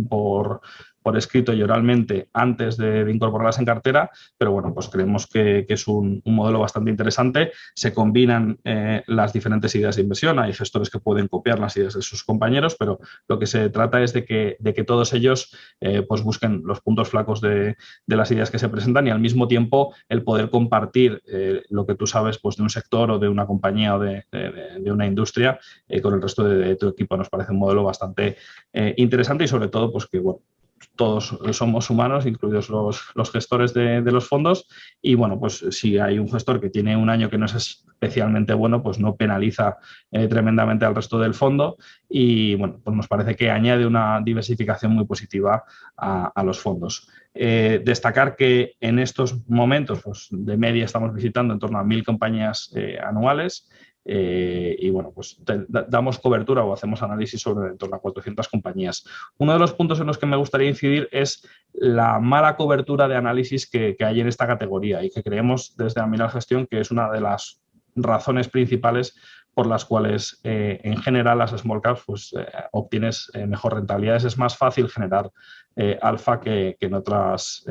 por escrito y oralmente antes de incorporarlas en cartera, pero bueno, pues creemos que es un modelo bastante interesante. Se combinan las diferentes ideas de inversión, hay gestores que pueden copiar las ideas de sus compañeros, pero lo que se trata es de que todos ellos pues busquen los puntos flacos de las ideas que se presentan y al mismo tiempo el poder compartir lo que tú sabes pues, de un sector o de una compañía o de una industria con el resto de tu equipo. Nos parece un modelo bastante interesante y sobre todo pues que bueno, todos somos humanos, incluidos los gestores de los fondos y bueno, pues si hay un gestor que tiene un año que no es especialmente bueno, pues no penaliza tremendamente al resto del fondo y bueno, pues nos parece que añade una diversificación muy positiva a los fondos. Destacar que en estos momentos pues, de media estamos visitando en torno a 1.000 compañías anuales y bueno, pues damos cobertura o hacemos análisis sobre en torno a 400 compañías. Uno de los puntos en los que me gustaría incidir es la mala cobertura de análisis que hay en esta categoría y que creemos desde Amiral Gestión que es una de las razones principales por las cuales en general las small caps pues, obtienes mejor rentabilidades. Es más fácil generar alfa que en otras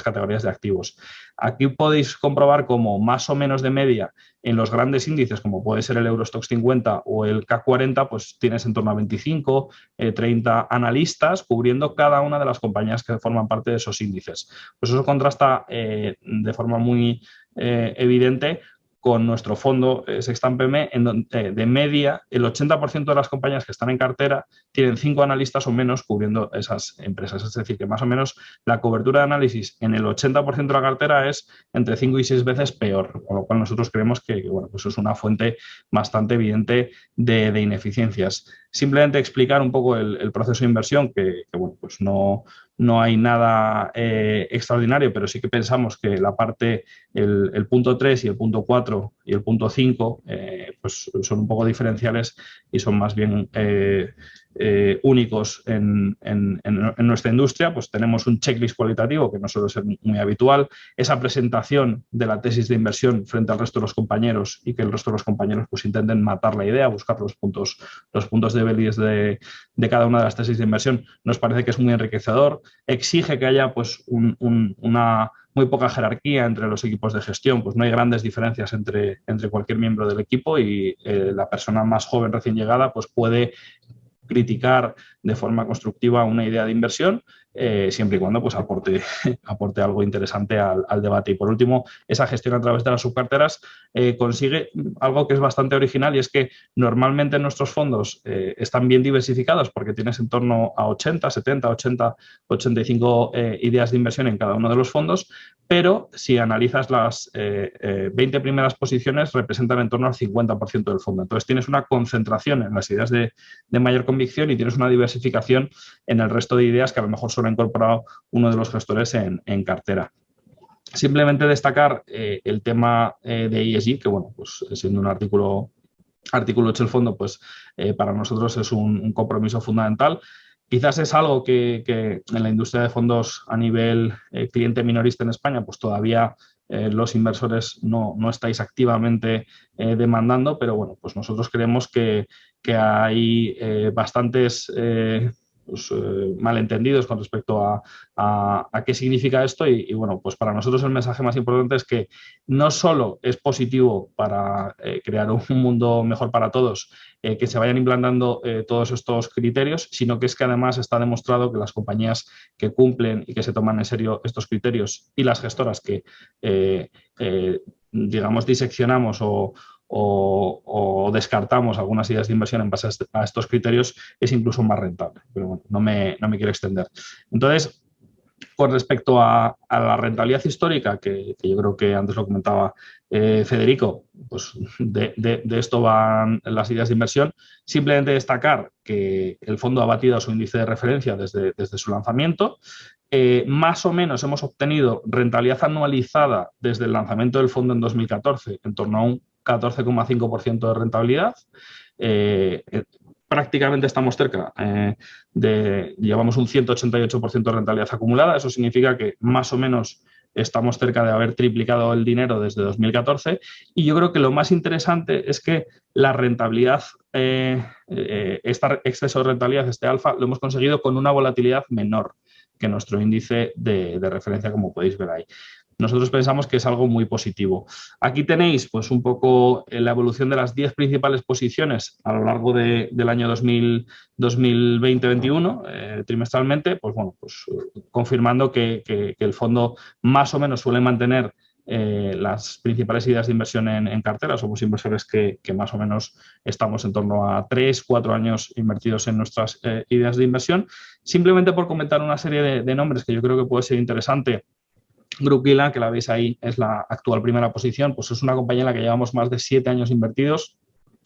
categorías de activos. Aquí podéis comprobar como más o menos de media en los grandes índices, como puede ser el Eurostoxx 50 o el CAC 40, pues tienes en torno a 25, 30 analistas cubriendo cada una de las compañías que forman parte de esos índices. Pues eso contrasta de forma muy evidente con nuestro fondo Sextant PME, en donde de media el 80% de las compañías que están en cartera tienen 5 analistas o menos cubriendo esas empresas. Es decir, que más o menos la cobertura de análisis en el 80% de la cartera es entre 5 y 6 veces peor, con lo cual nosotros creemos que bueno, pues es una fuente bastante evidente de ineficiencias. Simplemente explicar un poco el proceso de inversión, que bueno, pues no hay nada extraordinario, pero sí que pensamos que la parte, el punto 3 y el punto 4 y el punto 5 pues son un poco diferenciales y son más bien únicos en nuestra industria. Pues tenemos un checklist cualitativo que no suele ser muy habitual, esa presentación de la tesis de inversión frente al resto de los compañeros y que el resto de los compañeros pues intenten matar la idea, buscar los puntos débiles de cada una de las tesis de inversión. Nos parece que es muy enriquecedor, exige que haya pues una muy poca jerarquía entre los equipos de gestión, pues no hay grandes diferencias entre cualquier miembro del equipo y la persona más joven recién llegada pues puede criticar de forma constructiva una idea de inversión siempre y cuando pues, aporte algo interesante al debate. Y por último, esa gestión a través de las subcarteras consigue algo que es bastante original y es que normalmente nuestros fondos están bien diversificados porque tienes en torno a 80, 70, 80, 85 ideas de inversión en cada uno de los fondos, pero si analizas las 20 primeras posiciones representan en torno al 50% del fondo. Entonces tienes una concentración en las ideas de mayor convicción y tienes una diversificación en el resto de ideas que a lo mejor solo ha incorporado uno de los gestores en cartera. Simplemente destacar el tema de ESG, que bueno, pues siendo un artículo 8 del fondo, pues para nosotros es un compromiso fundamental. Quizás es algo que en la industria de fondos a nivel cliente minorista en España, pues todavía los inversores no estáis activamente demandando, pero bueno, pues nosotros creemos que hay bastantes malentendidos con respecto a qué significa esto y, bueno, pues para nosotros el mensaje más importante es que no solo es positivo para crear un mundo mejor para todos, que se vayan implantando todos estos criterios, sino que es que además está demostrado que las compañías que cumplen y que se toman en serio estos criterios y las gestoras que, digamos, diseccionamos o descartamos algunas ideas de inversión en base a estos criterios, es incluso más rentable. Pero bueno, no me quiero extender. Entonces, con respecto a la rentabilidad histórica, que yo creo que antes lo comentaba Federico, pues de esto van las ideas de inversión. Simplemente destacar que el fondo ha batido a su índice de referencia desde su lanzamiento. Más o menos hemos obtenido rentabilidad anualizada desde el lanzamiento del fondo en 2014, en torno a un 14,5% de rentabilidad. Prácticamente estamos cerca llevamos un 188% de rentabilidad acumulada. Eso significa que más o menos estamos cerca de haber triplicado el dinero desde 2014 y yo creo que lo más interesante es que la rentabilidad, este exceso de rentabilidad, este alfa, lo hemos conseguido con una volatilidad menor que nuestro índice de referencia, como podéis ver ahí. Nosotros pensamos que es algo muy positivo. Aquí tenéis pues un poco la evolución de las 10 principales posiciones a lo largo del año 2020-2021, trimestralmente, pues bueno, pues confirmando que el fondo más o menos suele mantener las principales ideas de inversión en cartera. Somos inversores que más o menos estamos en torno a 3-4 años invertidos en nuestras ideas de inversión. Simplemente por comentar una serie de nombres que yo creo que puede ser interesante. Group Gilan, que la veis ahí, es la actual primera posición, pues es una compañía en la que llevamos más de 7 años invertidos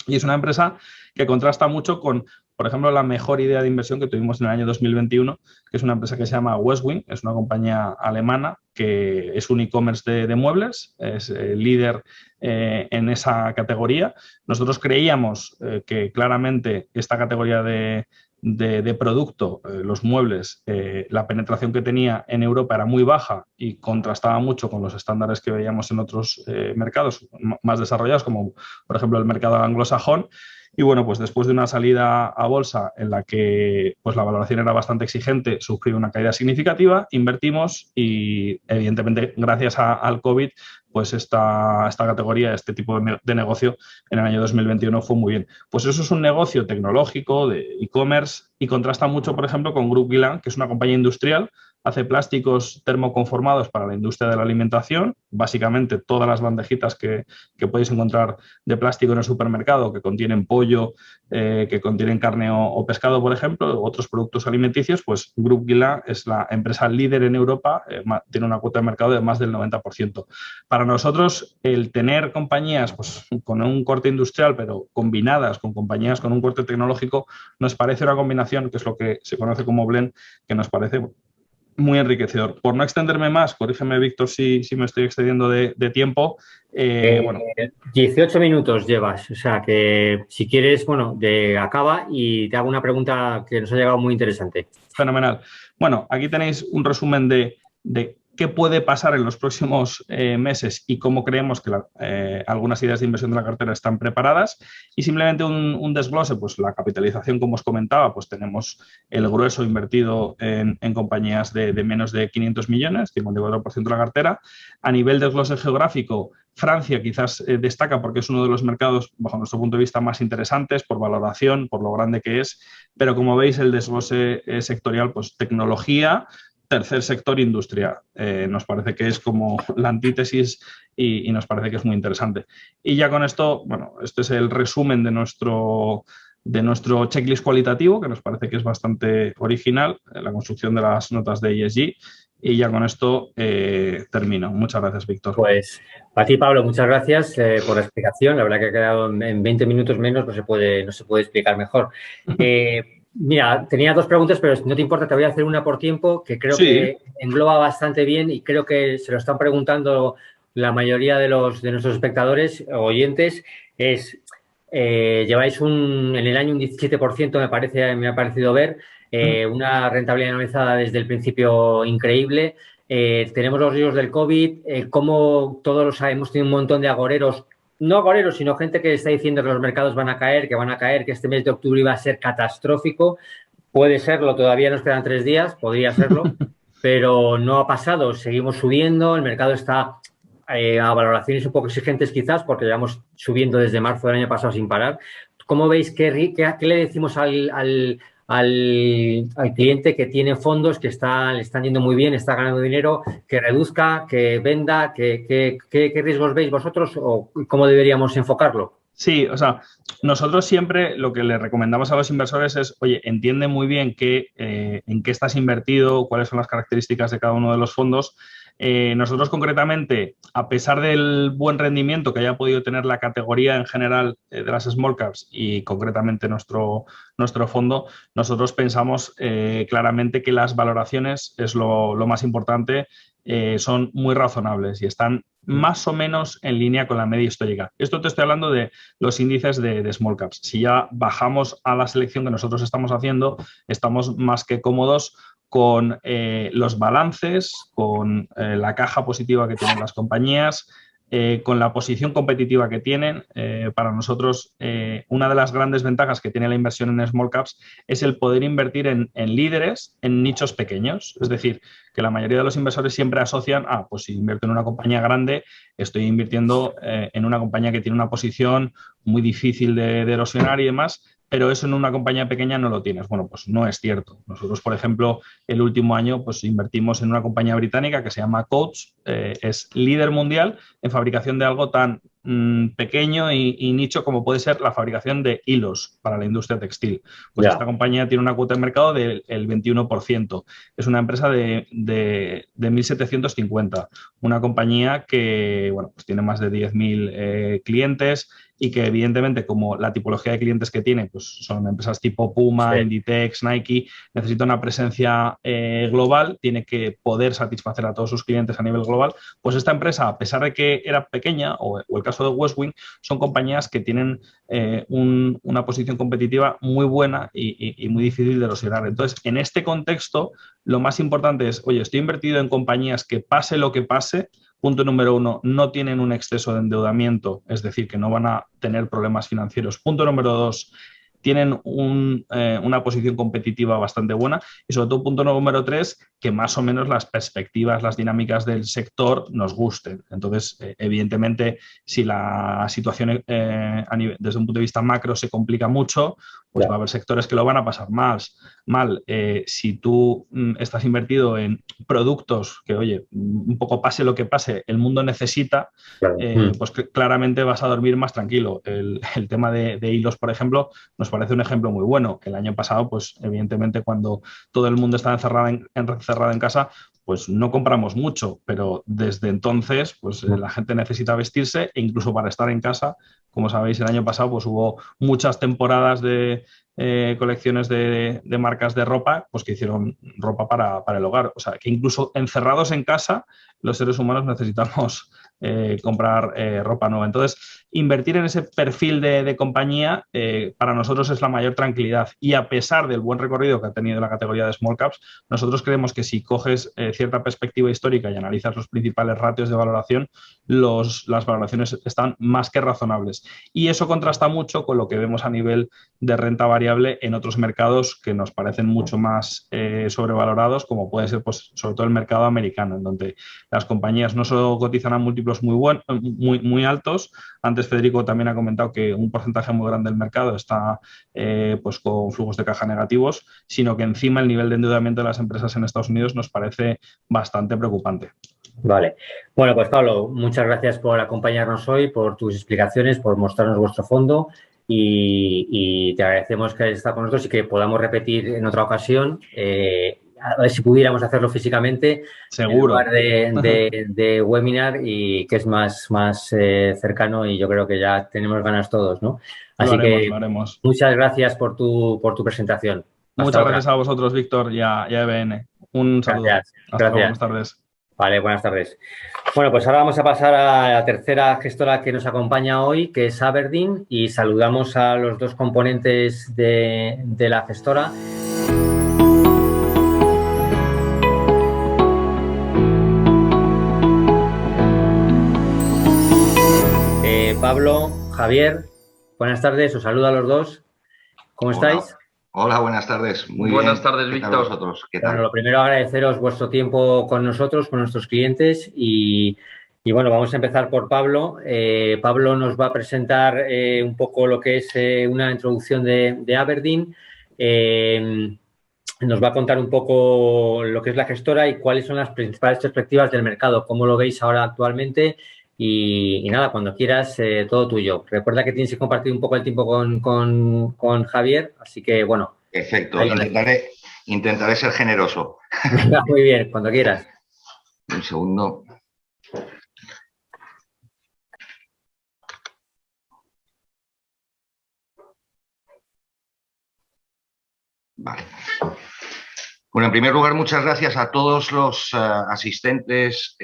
y es una empresa que contrasta mucho con, por ejemplo, la mejor idea de inversión que tuvimos en el año 2021, que es una empresa que se llama Westwing, es una compañía alemana que es un e-commerce de muebles, es líder en esa categoría. Nosotros creíamos que claramente esta categoría de producto, los muebles, la penetración que tenía en Europa era muy baja y contrastaba mucho con los estándares que veíamos en otros mercados más desarrollados, como por ejemplo el mercado anglosajón. Y bueno, pues después de una salida a bolsa en la que pues la valoración era bastante exigente, sufrió una caída significativa, invertimos y evidentemente gracias al COVID pues esta categoría, este tipo de negocio en el año 2021 fue muy bien. Pues eso es un negocio tecnológico de e-commerce y contrasta mucho, por ejemplo, con Group Gilan, que es una compañía industrial, hace plásticos termoconformados para la industria de la alimentación, básicamente todas las bandejitas que podéis encontrar de plástico en el supermercado, que contienen pollo, que contienen carne o pescado, por ejemplo, otros productos alimenticios, pues Group Gilan es la empresa líder en Europa, tiene una cuota de mercado de más del 90%. Para nosotros, el tener compañías pues, con un corte industrial, pero combinadas con compañías con un corte tecnológico, nos parece una combinación, que es lo que se conoce como blend, que nos parece muy enriquecedor. Por no extenderme más, corrígeme, Víctor, si me estoy excediendo de tiempo. Bueno. 18 minutos llevas, o sea que si quieres, bueno, acaba y te hago una pregunta que nos ha llegado muy interesante. Fenomenal. Bueno, aquí tenéis un resumen de qué puede pasar en los próximos meses y cómo creemos que algunas ideas de inversión de la cartera están preparadas. Y simplemente un desglose, pues la capitalización, como os comentaba, pues tenemos el grueso invertido en compañías de menos de 500 millones, 54% de la cartera. A nivel de desglose geográfico, Francia quizás destaca porque es uno de los mercados, bajo nuestro punto de vista, más interesantes por valoración, por lo grande que es, pero como veis el desglose sectorial, pues tecnología, tercer sector, industria. Nos parece que es como la antítesis y nos parece que es muy interesante. Y ya con esto, bueno, este es el resumen de nuestro checklist cualitativo, que nos parece que es bastante original, la construcción de las notas de ESG. Y ya con esto termino. Muchas gracias, Víctor. Pues a ti, Pablo, muchas gracias por la explicación. La verdad que ha quedado en 20 minutos menos, no se puede explicar mejor. Mira, tenía 2 preguntas, pero no te importa, te voy a hacer una por tiempo, que creo que engloba bastante bien y creo que se lo están preguntando la mayoría de nuestros espectadores o oyentes. Lleváis en el año un 17%, me ha parecido ver, una rentabilidad anualizada desde el principio increíble. Tenemos los riesgos del COVID, como todos hemos tenido un montón de agoreros, no agoreros, sino gente que está diciendo que los mercados van a caer, que este mes de octubre iba a ser catastrófico. puede serlo, todavía nos quedan 3 días, podría serlo, pero no ha pasado. Seguimos subiendo, el mercado está a valoraciones un poco exigentes quizás porque llevamos subiendo desde marzo del año pasado sin parar. ¿Cómo veis qué le decimos al cliente que tiene fondos que le están yendo muy bien, está ganando dinero, que reduzca, que venda? ¿Qué riesgos veis vosotros o cómo deberíamos enfocarlo? Sí, o sea, nosotros siempre lo que le recomendamos a los inversores es, oye, entiende muy bien en qué estás invertido, cuáles son las características de cada uno de los fondos. Nosotros concretamente, a pesar del buen rendimiento que haya podido tener la categoría en general de las small caps y concretamente nuestro fondo, nosotros pensamos claramente que las valoraciones es lo más importante, son muy razonables y están más o menos en línea con la media histórica. Esto te estoy hablando de los índices de small caps. Si ya bajamos a la selección que nosotros estamos haciendo, estamos más que cómodos con los balances, con la caja positiva que tienen las compañías, con la posición competitiva que tienen. Para nosotros, una de las grandes ventajas que tiene la inversión en small caps es el poder invertir en líderes en nichos pequeños. Es decir, que la mayoría de los inversores siempre asocian, pues si invierto en una compañía grande, estoy invirtiendo en una compañía que tiene una posición muy difícil de erosionar y demás, pero eso en una compañía pequeña no lo tienes. Bueno, pues no es cierto. Nosotros, por ejemplo, el último año pues invertimos en una compañía británica que se llama Coats, es líder mundial en fabricación de algo tan pequeño y nicho como puede ser la fabricación de hilos para la industria textil. Pues esta compañía tiene una cuota de mercado del 21%. Es una empresa de 1.750. Una compañía que bueno, pues tiene más de 10.000 clientes y que evidentemente como la tipología de clientes que tiene pues son empresas tipo Puma, sí, Inditex, Nike, necesita una presencia global, tiene que poder satisfacer a todos sus clientes a nivel global. Pues esta empresa, a pesar de que era pequeña, o el caso de Westwing, son compañías que tienen una posición competitiva muy buena y muy difícil de erosionar. Entonces, en este contexto, lo más importante es, oye, estoy invertido en compañías que pase lo que pase. Punto número 1, no tienen un exceso de endeudamiento, es decir, que no van a tener problemas financieros. Punto número 2, tienen una posición competitiva bastante buena y sobre todo punto número 3, que más o menos las perspectivas, las dinámicas del sector nos gusten. Entonces, evidentemente, si la situación desde un punto de vista macro se complica mucho, pues va a haber sectores que lo van a pasar mal. Si tú estás invertido en productos que, oye, un poco pase lo que pase, el mundo necesita, pues claramente vas a dormir más tranquilo. El tema de hilos, por ejemplo, nos parece un ejemplo muy bueno. El año pasado, pues evidentemente cuando todo el mundo estaba encerrado en casa, pues no compramos mucho, pero desde entonces pues la gente necesita vestirse e incluso para estar en casa, como sabéis, el año pasado pues hubo muchas temporadas de colecciones de marcas de ropa, pues que hicieron ropa para el hogar. O sea, que incluso encerrados en casa, los seres humanos necesitamos comprar ropa nueva. Entonces, invertir en ese perfil de compañía para nosotros es la mayor tranquilidad. Y a pesar del buen recorrido que ha tenido la categoría de small caps, nosotros creemos que si coges cierta perspectiva histórica y analizas los principales ratios de valoración, las valoraciones están más que razonables. Y eso contrasta mucho con lo que vemos a nivel de renta variable en otros mercados que nos parecen mucho más sobrevalorados, como puede ser pues, sobre todo el mercado americano, en donde las compañías no solo cotizan a múltiplos muy altos. Antes Federico también ha comentado que un porcentaje muy grande del mercado está pues con flujos de caja negativos, sino que encima el nivel de endeudamiento de las empresas en Estados Unidos nos parece bastante preocupante. Vale. Bueno, pues Pablo, muchas gracias por acompañarnos hoy, por tus explicaciones, por mostrarnos vuestro fondo y te agradecemos que hayas estado con nosotros y que podamos repetir en otra ocasión. A ver si pudiéramos hacerlo físicamente. Seguro. En lugar de webinar y que es más cercano y yo creo que ya tenemos ganas todos, ¿no? Así que lo haremos. Muchas gracias por tu presentación. Muchas gracias a vosotros, Víctor, y a EBN. Un saludo. Gracias. Hasta luego, buenas tardes. Vale, buenas tardes. Bueno, pues ahora vamos a pasar a la tercera gestora que nos acompaña hoy, que es Aberdeen, y saludamos a los dos componentes de la gestora. Pablo, Javier, buenas tardes, os saludo a los dos. ¿Cómo estáis? Hola, buenas tardes. Muy Buenas bien. tardes, ¿Qué tal Víctor. vosotros? ¿Qué Bueno, tal? lo primero agradeceros vuestro tiempo con nosotros, con nuestros clientes y bueno, vamos a empezar por Pablo. Pablo nos va a presentar un poco lo que es una introducción de Aberdeen. Nos va a contar un poco lo que es la gestora y cuáles son las principales perspectivas del mercado, cómo lo veis ahora actualmente y nada, cuando quieras, todo tuyo. Recuerda que tienes que compartir un poco el tiempo con Javier, así que bueno, Perfecto. ahí lo dejo. Intentaré ser generoso. Venga, muy bien, cuando quieras. Un segundo. Vale. Bueno, en primer lugar, muchas gracias a todos los asistentes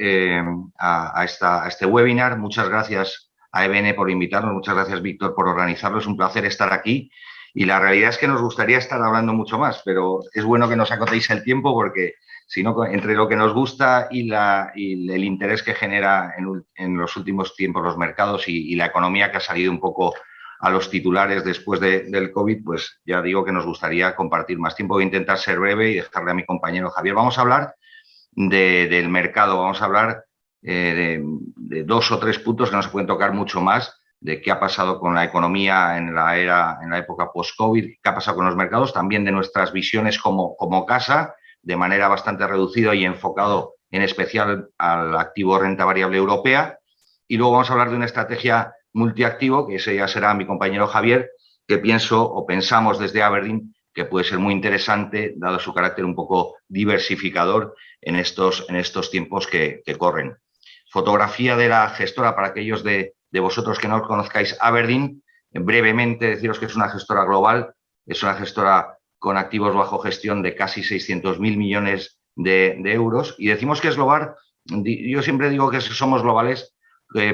a este webinar. Muchas gracias a EBN por invitarnos. Muchas gracias, Víctor, por organizarlo. Es un placer estar aquí. Y la realidad es que nos gustaría estar hablando mucho más, pero es bueno que nos acotéis el tiempo porque si no, entre lo que nos gusta y el interés que genera en los últimos tiempos los mercados y la economía que ha salido un poco a los titulares después del COVID, pues ya digo que nos gustaría compartir más tiempo. Voy a intentar ser breve y dejarle a mi compañero Javier. Vamos a hablar del mercado, vamos a hablar de 2 o 3 puntos que no se pueden tocar mucho más, de qué ha pasado con la economía en la época post-COVID, qué ha pasado con los mercados, también de nuestras visiones como casa, de manera bastante reducida y enfocado en especial al activo renta variable europea. Y luego vamos a hablar de una estrategia multiactivo, que ese ya será mi compañero Javier, que pienso o pensamos desde Aberdeen que puede ser muy interesante, dado su carácter un poco diversificador en estos tiempos que corren. Fotografía de la gestora para aquellos de vosotros que no conozcáis Aberdeen. Brevemente deciros que es una gestora global, es una gestora con activos bajo gestión de casi 600.000 millones de euros. Y decimos que es global, yo siempre digo que somos globales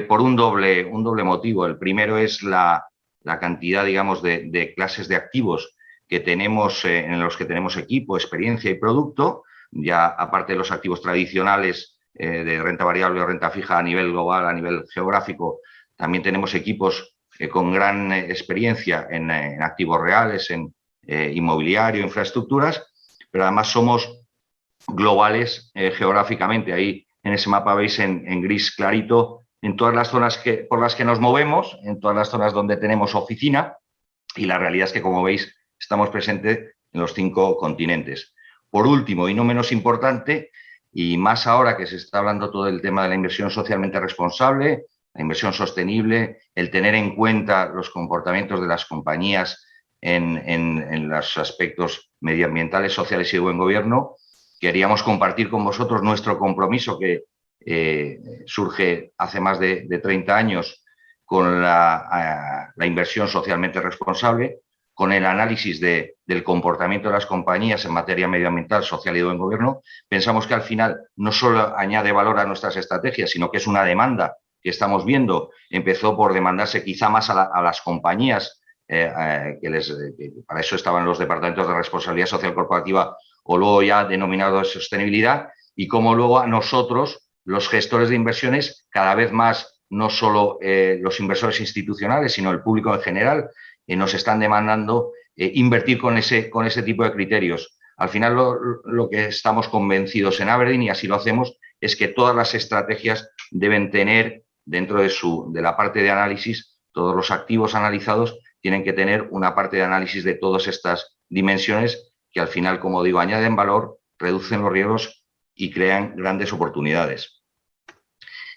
por un doble motivo. El primero es la cantidad, digamos, de clases de activos que tenemos, en los que tenemos equipo, experiencia y producto, ya aparte de los activos tradicionales de renta variable o renta fija a nivel global, a nivel geográfico, también tenemos equipos con gran experiencia en activos reales, en inmobiliario, infraestructuras, pero además somos globales geográficamente. Ahí en ese mapa veis en gris clarito en todas las zonas por las que nos movemos, en todas las zonas donde tenemos oficina, y la realidad es que, como veis, estamos presentes en los 5 continentes. Por último, y no menos importante, y más ahora que se está hablando todo el tema de la inversión socialmente responsable, la inversión sostenible, el tener en cuenta los comportamientos de las compañías en los aspectos medioambientales, sociales y de buen gobierno, queríamos compartir con vosotros nuestro compromiso que surge hace más de 30 años con la inversión socialmente responsable, con el análisis del comportamiento de las compañías en materia medioambiental, social y de buen gobierno. Pensamos que al final no solo añade valor a nuestras estrategias, sino que es una demanda que estamos viendo. Empezó por demandarse quizá más a las compañías, que para eso estaban los departamentos de responsabilidad social corporativa o luego ya denominados de sostenibilidad, y como luego a nosotros, los gestores de inversiones, cada vez más, no solo los inversores institucionales, sino el público en general, nos están demandando invertir con ese tipo de criterios. Al final lo que estamos convencidos en Aberdeen, y así lo hacemos, es que todas las estrategias deben tener dentro de la parte de análisis, todos los activos analizados tienen que tener una parte de análisis de todas estas dimensiones que al final, como digo, añaden valor, reducen los riesgos y crean grandes oportunidades.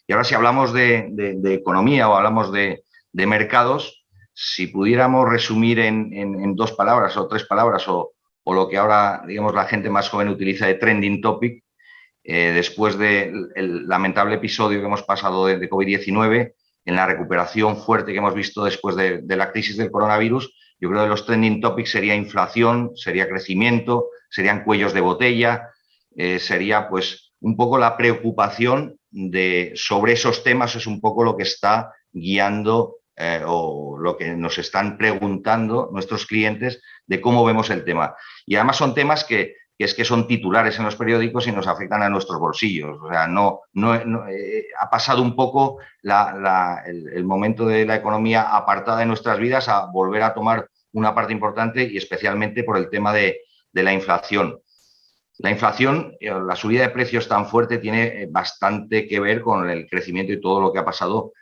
Y ahora, si hablamos de economía o hablamos de mercados, si pudiéramos resumir en 2 palabras o 3 palabras o lo que ahora, digamos, la gente más joven utiliza de trending topic, después del lamentable episodio que hemos pasado de COVID-19, en la recuperación fuerte que hemos visto después de la crisis del coronavirus, yo creo que los trending topics sería inflación, sería crecimiento, serían cuellos de botella, sería pues un poco la preocupación sobre esos temas, es un poco lo que está guiando o lo que nos están preguntando nuestros clientes de cómo vemos el tema. Y además son temas que son titulares en los periódicos y nos afectan a nuestros bolsillos. O sea, ha pasado un poco el momento de la economía apartada de nuestras vidas a volver a tomar una parte importante y especialmente por el tema de la inflación. La inflación, la subida de precios tan fuerte tiene bastante que ver con el crecimiento y todo lo que ha pasado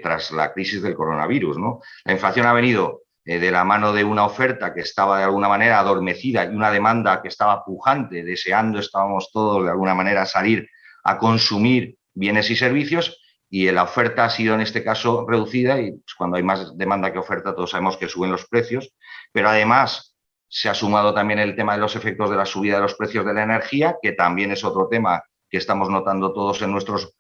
tras la crisis del coronavirus, ¿no? La inflación ha venido de la mano de una oferta que estaba de alguna manera adormecida y una demanda que estaba pujante, estábamos todos de alguna manera salir a consumir bienes y servicios, y la oferta ha sido en este caso reducida, y pues, cuando hay más demanda que oferta todos sabemos que suben los precios, pero además se ha sumado también el tema de los efectos de la subida de los precios de la energía, que también es otro tema que estamos notando todos en nuestros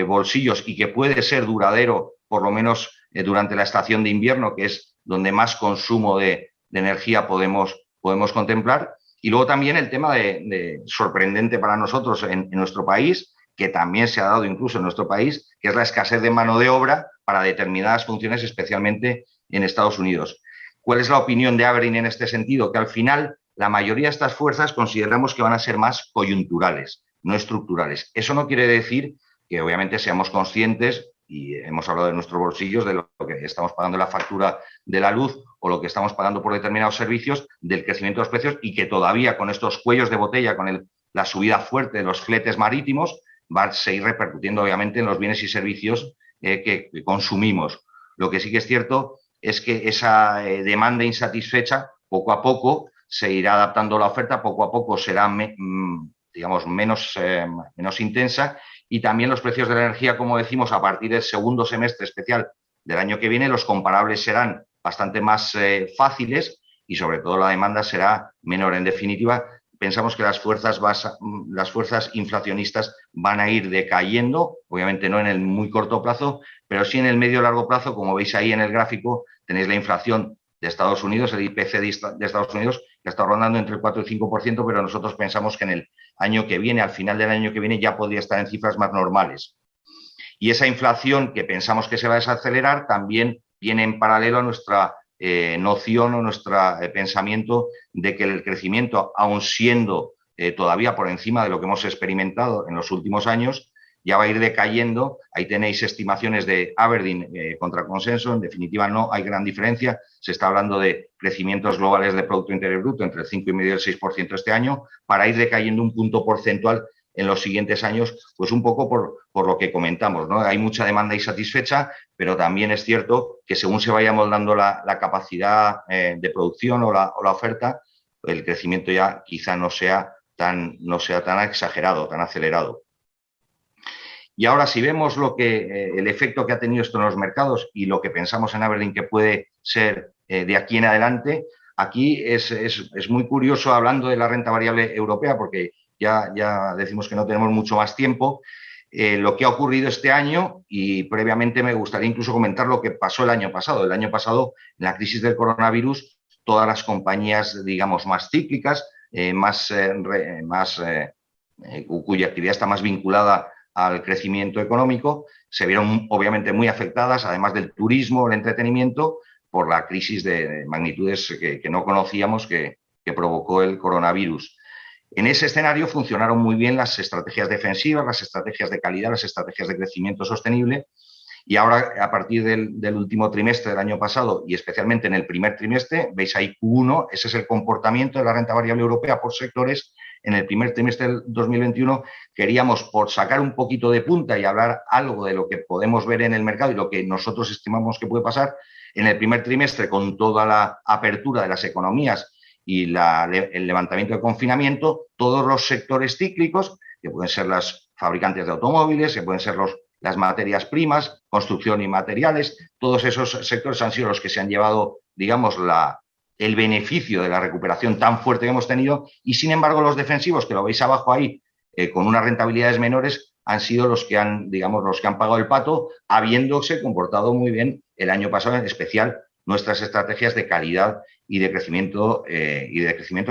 bolsillos y que puede ser duradero, por lo menos durante la estación de invierno, que es donde más consumo de energía podemos contemplar. Y luego también el tema sorprendente para nosotros en nuestro país, que también se ha dado incluso en nuestro país, que es la escasez de mano de obra para determinadas funciones, especialmente en Estados Unidos. ¿Cuál es la opinión de Aberdeen en este sentido? Que al final la mayoría de estas fuerzas consideramos que van a ser más coyunturales, no estructurales. Eso no quiere decir que obviamente seamos conscientes, y hemos hablado de nuestros bolsillos, de lo que estamos pagando en la factura de la luz o lo que estamos pagando por determinados servicios, del crecimiento de los precios, y que todavía con estos cuellos de botella, con la subida fuerte de los fletes marítimos, va a seguir repercutiendo obviamente en los bienes y servicios que consumimos. Lo que sí que es cierto es que esa demanda insatisfecha poco a poco se irá adaptando a la oferta, poco a poco será digamos menos intensa, y también los precios de la energía, como decimos, a partir del segundo semestre especial del año que viene, los comparables serán bastante más fáciles y sobre todo la demanda será menor. En definitiva, pensamos que las fuerzas inflacionistas van a ir decayendo, obviamente no en el muy corto plazo, pero sí en el medio y largo plazo. Como veis ahí en el gráfico, tenéis la inflación de Estados Unidos, el IPC de Estados Unidos, que está rondando entre el 4 y el 5%, pero nosotros pensamos que en el año que viene, al final del año que viene, ya podría estar en cifras más normales. Y esa inflación que pensamos que se va a desacelerar también viene en paralelo a nuestra noción o nuestro pensamiento de que el crecimiento, aun siendo todavía por encima de lo que hemos experimentado en los últimos años, ya va a ir decayendo. Ahí tenéis estimaciones de Aberdeen contra consenso. En definitiva, no hay gran diferencia. Se está hablando de crecimientos globales de Producto Interior Bruto entre el 5,5 y el 6% este año, para ir decayendo un punto porcentual en los siguientes años, pues un poco por lo que comentamos, ¿no? Hay mucha demanda insatisfecha, pero también es cierto que según se vaya moldando la capacidad de producción o la oferta, el crecimiento ya quizá no sea tan exagerado, tan acelerado. Y ahora, si vemos el efecto que ha tenido esto en los mercados y lo que pensamos en Aberdeen que puede ser de aquí en adelante, aquí es muy curioso, hablando de la renta variable europea, porque ya decimos que no tenemos mucho más tiempo, lo que ha ocurrido este año, y previamente me gustaría incluso comentar lo que pasó el año pasado. El año pasado, en la crisis del coronavirus, todas las compañías, digamos, más cíclicas, cuya actividad está más vinculada al crecimiento económico, se vieron obviamente muy afectadas, además del turismo, el entretenimiento, por la crisis de magnitudes que no conocíamos que provocó el coronavirus. En ese escenario funcionaron muy bien las estrategias defensivas, las estrategias de calidad, las estrategias de crecimiento sostenible, y ahora, a partir del último trimestre del año pasado y especialmente en el primer trimestre, veis ahí Q1, ese es el comportamiento de la renta variable europea por sectores. En el primer trimestre del 2021 queríamos, por sacar un poquito de punta y hablar algo de lo que podemos ver en el mercado y lo que nosotros estimamos que puede pasar, en el primer trimestre, con toda la apertura de las economías y el levantamiento de confinamiento, todos los sectores cíclicos, que pueden ser las fabricantes de automóviles, que pueden ser las materias primas, construcción y materiales, todos esos sectores han sido los que se han llevado, digamos, el beneficio de la recuperación tan fuerte que hemos tenido, y sin embargo los defensivos, que lo veis abajo ahí, con unas rentabilidades menores, han sido los que han pagado el pato, habiéndose comportado muy bien el año pasado, en especial nuestras estrategias de calidad y de crecimiento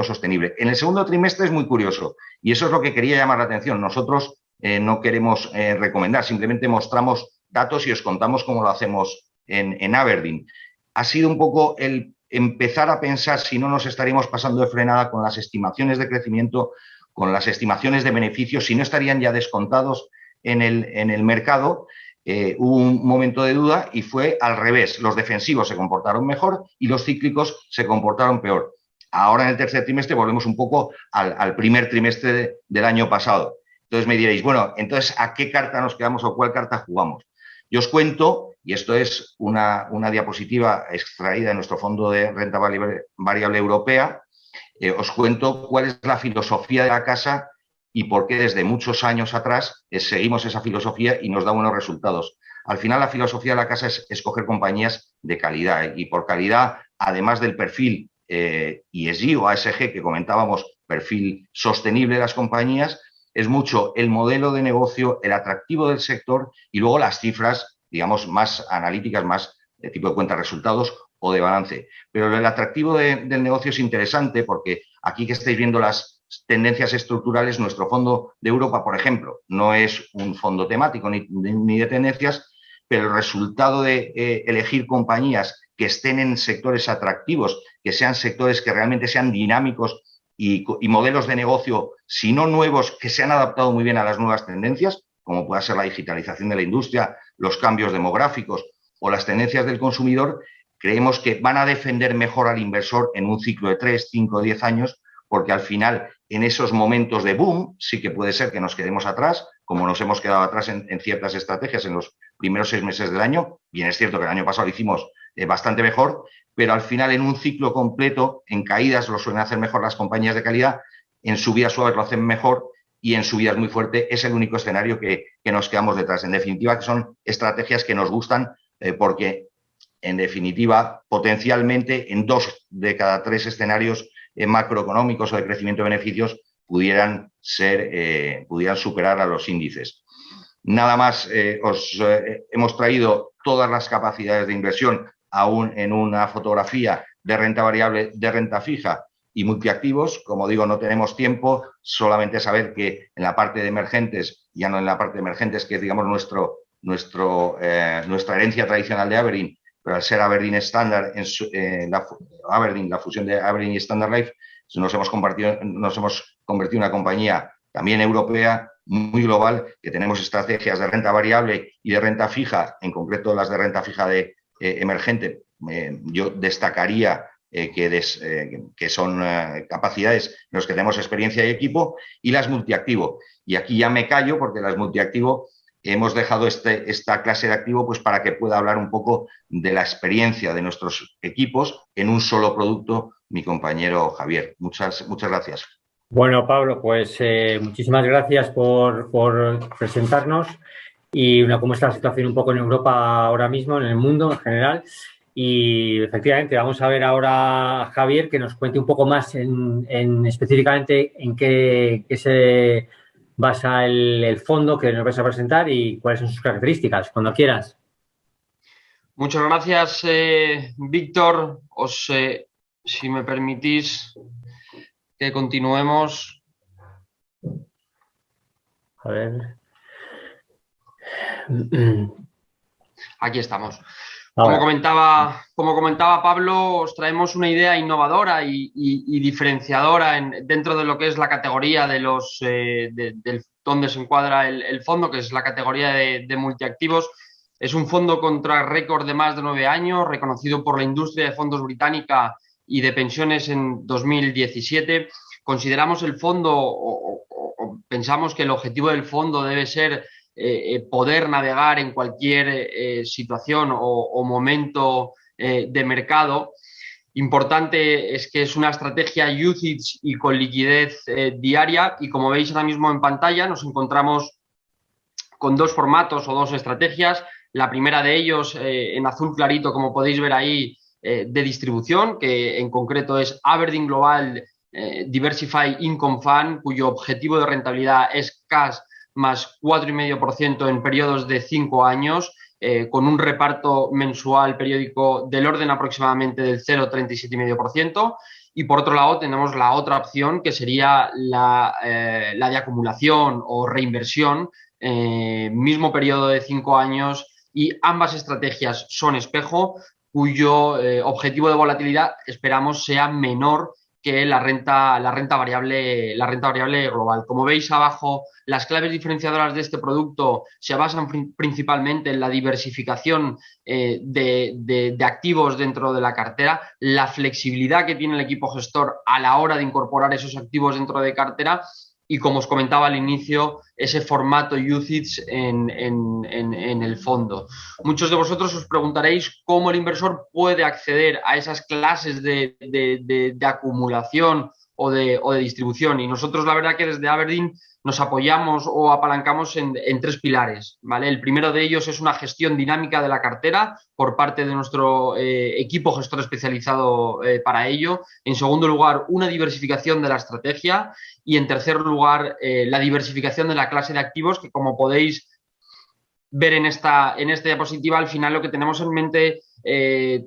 sostenible. En el segundo trimestre es muy curioso, y eso es lo que quería llamar la atención. Nosotros no queremos recomendar, simplemente mostramos datos y os contamos cómo lo hacemos en Aberdeen. Ha sido un poco el empezar a pensar si no nos estaríamos pasando de frenada con las estimaciones de crecimiento, con las estimaciones de beneficios, si no estarían ya descontados en el mercado, hubo un momento de duda y fue al revés. Los defensivos se comportaron mejor y los cíclicos se comportaron peor. Ahora en el tercer trimestre volvemos un poco al primer trimestre del año pasado. Entonces me diréis, bueno, entonces ¿a qué carta nos quedamos o cuál carta jugamos? Yo os cuento, y esto es una diapositiva extraída de nuestro fondo de renta variable europea, os cuento cuál es la filosofía de la casa y por qué desde muchos años atrás seguimos esa filosofía y nos da buenos resultados. Al final la filosofía de la casa es escoger compañías de calidad y por calidad, además del perfil ESG o ASG que comentábamos, perfil sostenible de las compañías, es mucho el modelo de negocio, el atractivo del sector y luego las cifras, digamos, más analíticas, más de tipo de cuentas resultados o de balance. Pero el atractivo del negocio es interesante porque aquí que estáis viendo las tendencias estructurales, nuestro fondo de Europa, por ejemplo, no es un fondo temático ni de tendencias, pero el resultado de elegir compañías que estén en sectores atractivos, que sean sectores que realmente sean dinámicos y modelos de negocio, si no nuevos, que se han adaptado muy bien a las nuevas tendencias, como pueda ser la digitalización de la industria, los cambios demográficos o las tendencias del consumidor, creemos que van a defender mejor al inversor en un ciclo de 3, 5, 10 años, porque al final, en esos momentos de boom, sí que puede ser que nos quedemos atrás, como nos hemos quedado atrás en ciertas estrategias en los primeros 6 meses del año. Bien, es cierto que el año pasado lo hicimos bastante mejor, pero al final en un ciclo completo, en caídas lo suelen hacer mejor las compañías de calidad, en subidas suaves lo hacen mejor y en subidas muy fuertes es el único escenario que nos quedamos detrás. En definitiva, que son estrategias que nos gustan porque, en definitiva, potencialmente en 2 de cada 3 escenarios macroeconómicos o de crecimiento de beneficios pudieran superar a los índices. Nada más, hemos traído todas las capacidades de inversión aún en una fotografía de renta variable, de renta fija y multiactivos. Como digo, no tenemos tiempo, solamente saber que en la parte de emergentes, ya no en la parte de emergentes, que es, digamos, nuestra herencia tradicional de Aberdeen, pero al ser Aberdeen Standard, la fusión de Aberdeen y Standard Life, nos hemos convertido en una compañía también europea, muy global, que tenemos estrategias de renta variable y de renta fija, en concreto las de renta fija de emergente. Yo destacaría que son capacidades en las que tenemos experiencia y equipo, y las multiactivo. Y aquí ya me callo porque las multiactivo hemos dejado esta clase de activo pues para que pueda hablar un poco de la experiencia de nuestros equipos en un solo producto mi compañero Javier. Muchas gracias. Bueno, Pablo, pues muchísimas gracias por presentarnos y cómo está la situación un poco en Europa ahora mismo, en el mundo en general. Y efectivamente vamos a ver ahora a Javier que nos cuente un poco más específicamente en qué se basa el fondo que nos vais a presentar y cuáles son sus características, cuando quieras. Muchas gracias, Víctor. Si me permitís que continuemos. A ver. Aquí estamos. Como comentaba Pablo, os traemos una idea innovadora y diferenciadora dentro de lo que es la categoría de donde se encuadra el fondo, que es la categoría de multiactivos. Es un fondo con track record de más de 9 años, reconocido por la industria de fondos británica y de pensiones en 2017. Consideramos el fondo o pensamos que el objetivo del fondo debe ser poder navegar en cualquier situación o momento de mercado. Importante es que es una estrategia usage y con liquidez diaria, y como veis ahora mismo en pantalla nos encontramos con 2 formatos o 2 estrategias. La primera de ellos, en azul clarito, como podéis ver ahí, de distribución, que en concreto es Aberdeen Global Diversified Income Fund, cuyo objetivo de rentabilidad es cash más 4,5% en periodos de 5 años, con un reparto mensual periódico del orden aproximadamente del 0,37,5%. Y por otro lado tenemos la otra opción, que sería la de acumulación o reinversión, mismo periodo de 5 años, y ambas estrategias son espejo, cuyo objetivo de volatilidad esperamos sea menor que la renta variable global. Como veis abajo, las claves diferenciadoras de este producto se basan principalmente en la diversificación de activos dentro de la cartera, la flexibilidad que tiene el equipo gestor a la hora de incorporar esos activos dentro de cartera y, como os comentaba al inicio, ese formato UCITS en el fondo. Muchos de vosotros os preguntaréis cómo el inversor puede acceder a esas clases de acumulación o de distribución. Y nosotros, la verdad, que desde Aberdeen nos apoyamos o apalancamos en 3 pilares, ¿vale? El primero de ellos es una gestión dinámica de la cartera por parte de nuestro equipo gestor especializado para ello. En segundo lugar, una diversificación de la estrategia. Y en tercer lugar, la diversificación de la clase de activos, que, como podéis ver en esta diapositiva, al final lo que tenemos en mente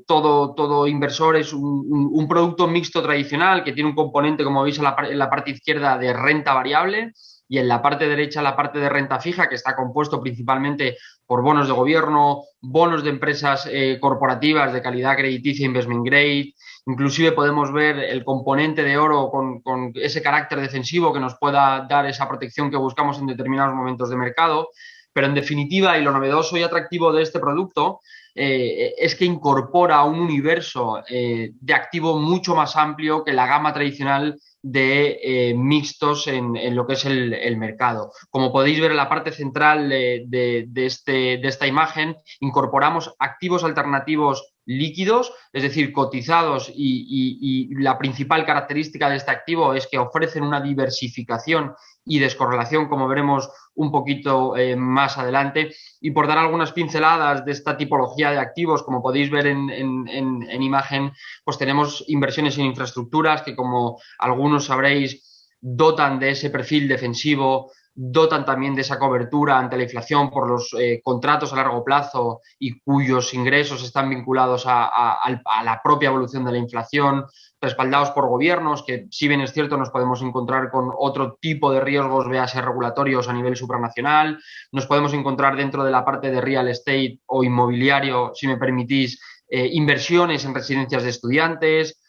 todo inversor es un producto mixto tradicional que tiene un componente, como veis en la parte izquierda, de renta variable, y en la parte derecha la parte de renta fija, que está compuesto principalmente por bonos de gobierno, bonos de empresas corporativas de calidad crediticia, investment grade. Inclusive podemos ver el componente de oro con ese carácter defensivo que nos pueda dar esa protección que buscamos en determinados momentos de mercado. Pero en definitiva, y lo novedoso y atractivo de este producto, es que incorpora un universo de activo mucho más amplio que la gama tradicional de mixtos en lo que es el mercado. Como podéis ver en la parte central de esta imagen, incorporamos activos alternativos líquidos, es decir, cotizados, y la principal característica de este activo es que ofrecen una diversificación y descorrelación, como veremos un poquito más adelante. Y por dar algunas pinceladas de esta tipología de activos, como podéis ver en imagen, pues tenemos inversiones en infraestructuras que, como algunos sabréis, dotan de ese perfil defensivo, dotan también de esa cobertura ante la inflación por los contratos a largo plazo y cuyos ingresos están vinculados a la propia evolución de la inflación, respaldados por gobiernos que, si bien es cierto, nos podemos encontrar con otro tipo de riesgos, véase regulatorios a nivel supranacional. Nos podemos encontrar dentro de la parte de real estate o inmobiliario, si me permitís, inversiones en residencias de estudiantes,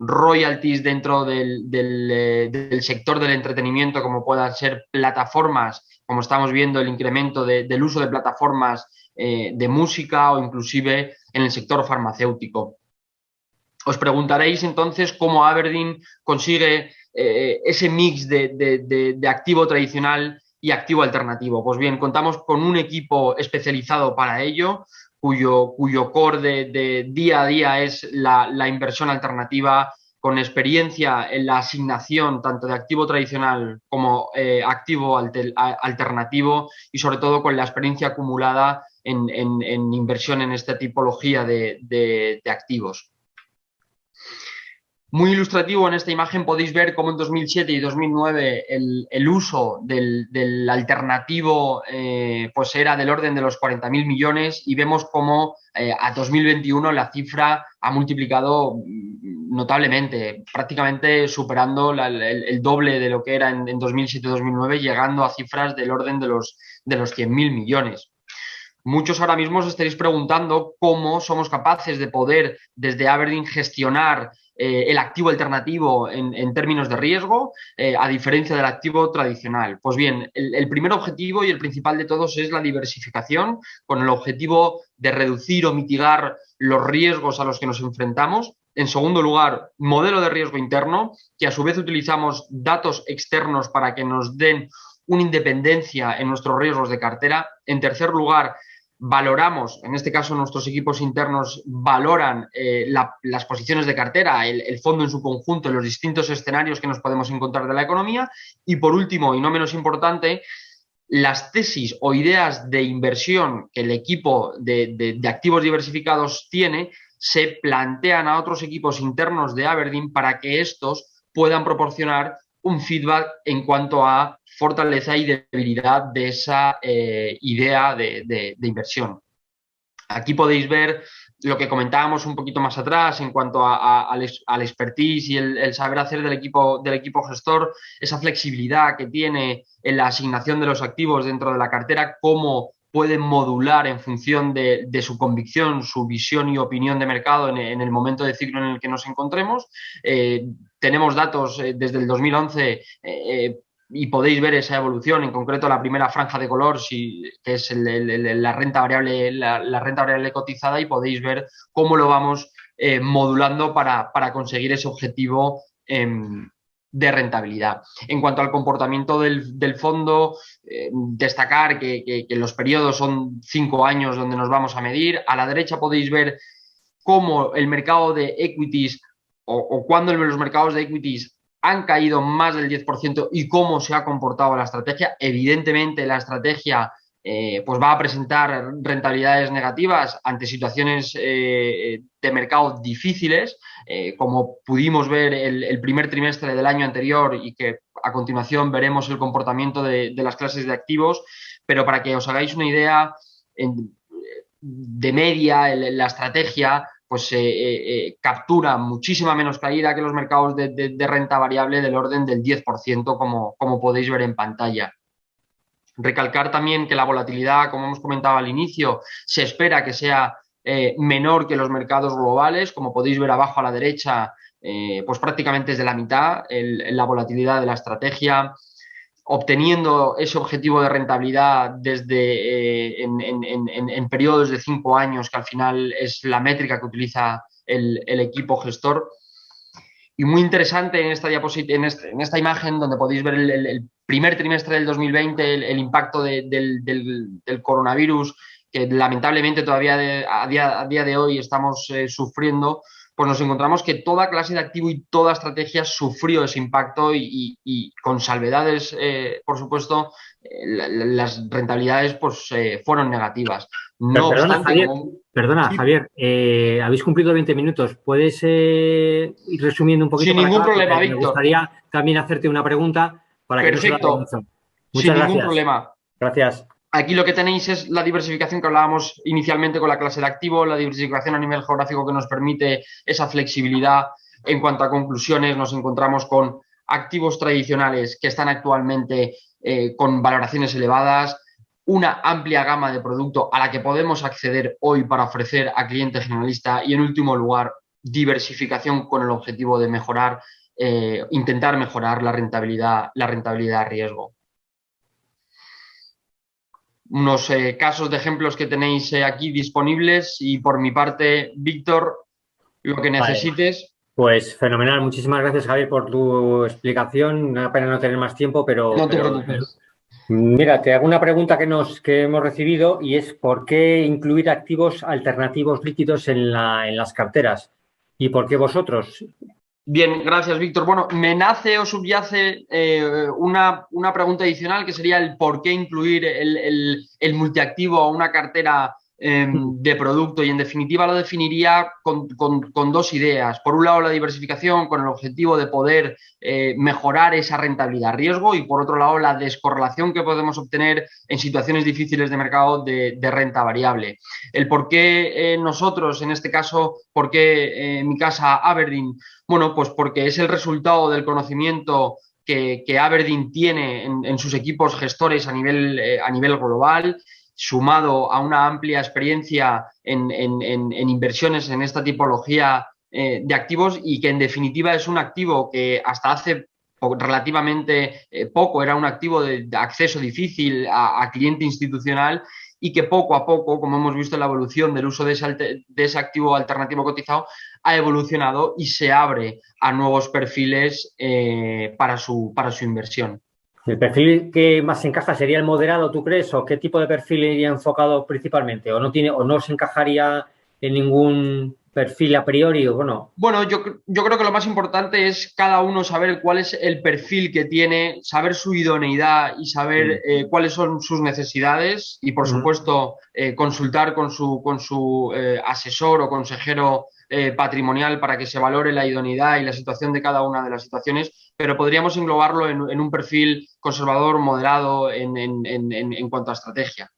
royalties dentro del sector del entretenimiento, como puedan ser plataformas, como estamos viendo el incremento del uso de plataformas de música, o inclusive en el sector farmacéutico. Os preguntaréis entonces cómo Aberdeen consigue ese mix de activo tradicional y activo alternativo. Pues bien, contamos con un equipo especializado para ello, cuyo core de día a día es la inversión alternativa, con experiencia en la asignación tanto de activo tradicional como activo alternativo, y sobre todo con la experiencia acumulada en inversión en esta tipología de activos. Muy ilustrativo, en esta imagen podéis ver cómo en 2007 y 2009 el uso del alternativo pues era del orden de los 40.000 millones, y vemos cómo a 2021 la cifra ha multiplicado notablemente, prácticamente superando el doble de lo que era en 2007-2009, llegando a cifras del orden de los 100.000 millones. Muchos ahora mismo os estaréis preguntando cómo somos capaces de poder, desde Aberdeen, gestionar el activo alternativo en términos de riesgo, a diferencia del activo tradicional. Pues bien, el primer objetivo y el principal de todos es la diversificación, con el objetivo de reducir o mitigar los riesgos a los que nos enfrentamos. En segundo lugar, modelo de riesgo interno, que a su vez utilizamos datos externos para que nos den una independencia en nuestros riesgos de cartera. En tercer lugar, valoramos, en este caso nuestros equipos internos valoran las posiciones de cartera, el fondo en su conjunto, los distintos escenarios que nos podemos encontrar de la economía. Y por último, y no menos importante, las tesis o ideas de inversión que el equipo de activos diversificados tiene se plantean a otros equipos internos de Aberdeen para que estos puedan proporcionar un feedback en cuanto a fortaleza y debilidad de esa idea de inversión. Aquí podéis ver lo que comentábamos un poquito más atrás en cuanto al expertise y el saber hacer del equipo gestor, esa flexibilidad que tiene en la asignación de los activos dentro de la cartera, cómo pueden modular en función de su convicción, su visión y opinión de mercado en el momento de ciclo en el que nos encontremos. tenemos datos desde el 2011 y podéis ver esa evolución, en concreto la primera franja de color, que es la renta variable, la renta variable cotizada, y podéis ver cómo lo vamos modulando para conseguir ese objetivo de rentabilidad. En cuanto al comportamiento del fondo, destacar que los periodos son 5 años donde nos vamos a medir. A la derecha podéis ver cómo el mercado de equities o cuando los mercados de equities han caído más del 10% y cómo se ha comportado la estrategia. Evidentemente, la estrategia pues va a presentar rentabilidades negativas ante situaciones de mercado difíciles, como pudimos ver el primer trimestre del año anterior y que a continuación veremos el comportamiento de las clases de activos. Pero para que os hagáis una idea, de media, la estrategia pues captura muchísima menos caída que los mercados de renta variable del orden del 10%, como podéis ver en pantalla. Recalcar también que la volatilidad, como hemos comentado al inicio, se espera que sea menor que los mercados globales. Como podéis ver abajo a la derecha, pues prácticamente es de la mitad la volatilidad de la estrategia, obteniendo ese objetivo de rentabilidad desde en periodos de 5 años, que al final es la métrica que utiliza el equipo gestor. Y muy interesante en esta diapositiva, en esta imagen, donde podéis ver el primer trimestre del 2020, el impacto del coronavirus, que lamentablemente todavía a día de hoy estamos sufriendo. Pues nos encontramos que toda clase de activo y toda estrategia sufrió ese impacto y con salvedades, por supuesto, las rentabilidades pues fueron negativas. No obstante, Perdona, Javier, habéis cumplido 20 minutos. ¿Puedes ir resumiendo un poquito? Sin ningún problema, Víctor. Me gustaría también hacerte una pregunta para que no se Perfecto. Muchas gracias. Ningún problema. Gracias. Aquí lo que tenéis es la diversificación que hablábamos inicialmente con la clase de activo, la diversificación a nivel geográfico que nos permite esa flexibilidad. En cuanto a conclusiones, nos encontramos con activos tradicionales que están actualmente con valoraciones elevadas, una amplia gama de producto a la que podemos acceder hoy para ofrecer a cliente generalista y, en último lugar, diversificación con el objetivo de mejorar, intentar mejorar la rentabilidad a riesgo. Unos casos de ejemplos que tenéis aquí disponibles, y por mi parte, Víctor, lo que necesites. Vale. Pues fenomenal. Muchísimas gracias, Javier, por tu explicación. Una pena no tener más tiempo, pero... No te preocupes. Mira, te hago una pregunta que hemos recibido, y es ¿por qué incluir activos alternativos líquidos en las carteras? ¿Y por qué vosotros? Bien, gracias, Víctor. Bueno, me nace o subyace una pregunta adicional, que sería el por qué incluir el multiactivo a una cartera de producto, y en definitiva lo definiría con dos ideas. Por un lado, la diversificación con el objetivo de poder mejorar esa rentabilidad a riesgo, y por otro lado, la descorrelación que podemos obtener en situaciones difíciles de mercado de renta variable. El por qué nosotros, en este caso, por qué mi casa Aberdeen. Bueno, pues porque es el resultado del conocimiento que Aberdeen tiene en sus equipos gestores a nivel global, sumado a una amplia experiencia en inversiones en esta tipología de activos, y que en definitiva es un activo que hasta hace relativamente poco era un activo de acceso difícil a cliente institucional, y que poco a poco, como hemos visto en la evolución del uso de ese activo alternativo cotizado, ha evolucionado y se abre a nuevos perfiles para su inversión. ¿El perfil que más encaja sería el moderado, tú crees? ¿O qué tipo de perfil iría enfocado principalmente? ¿O no se encajaría en ningún perfil a priori? Bueno, yo creo que lo más importante es cada uno saber cuál es el perfil que tiene, saber su idoneidad y saber cuáles son sus necesidades, y por supuesto consultar con su asesor o consejero patrimonial para que se valore la idoneidad y la situación de cada una de las situaciones, pero podríamos englobarlo en un perfil conservador, moderado en cuanto a estrategia.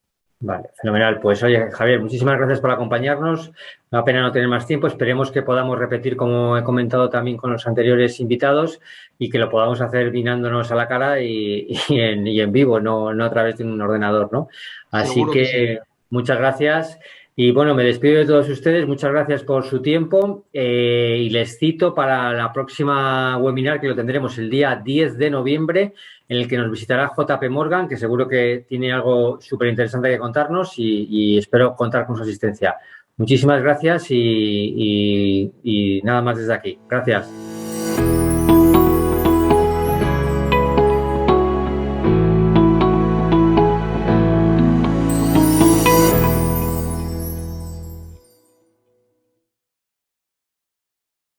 Vale, fenomenal. Pues oye, Javier, muchísimas gracias por acompañarnos. Una pena no tener más tiempo. Esperemos que podamos repetir, como he comentado también con los anteriores invitados, y que lo podamos hacer mirándonos a la cara y en vivo, no a través de un ordenador, ¿no? Así que muchas gracias. Y bueno, me despido de todos ustedes. Muchas gracias por su tiempo y les cito para la próxima webinar, que lo tendremos el día 10 de noviembre, en el que nos visitará JP Morgan, que seguro que tiene algo súper interesante que contarnos y espero contar con su asistencia. Muchísimas gracias y nada más desde aquí. Gracias.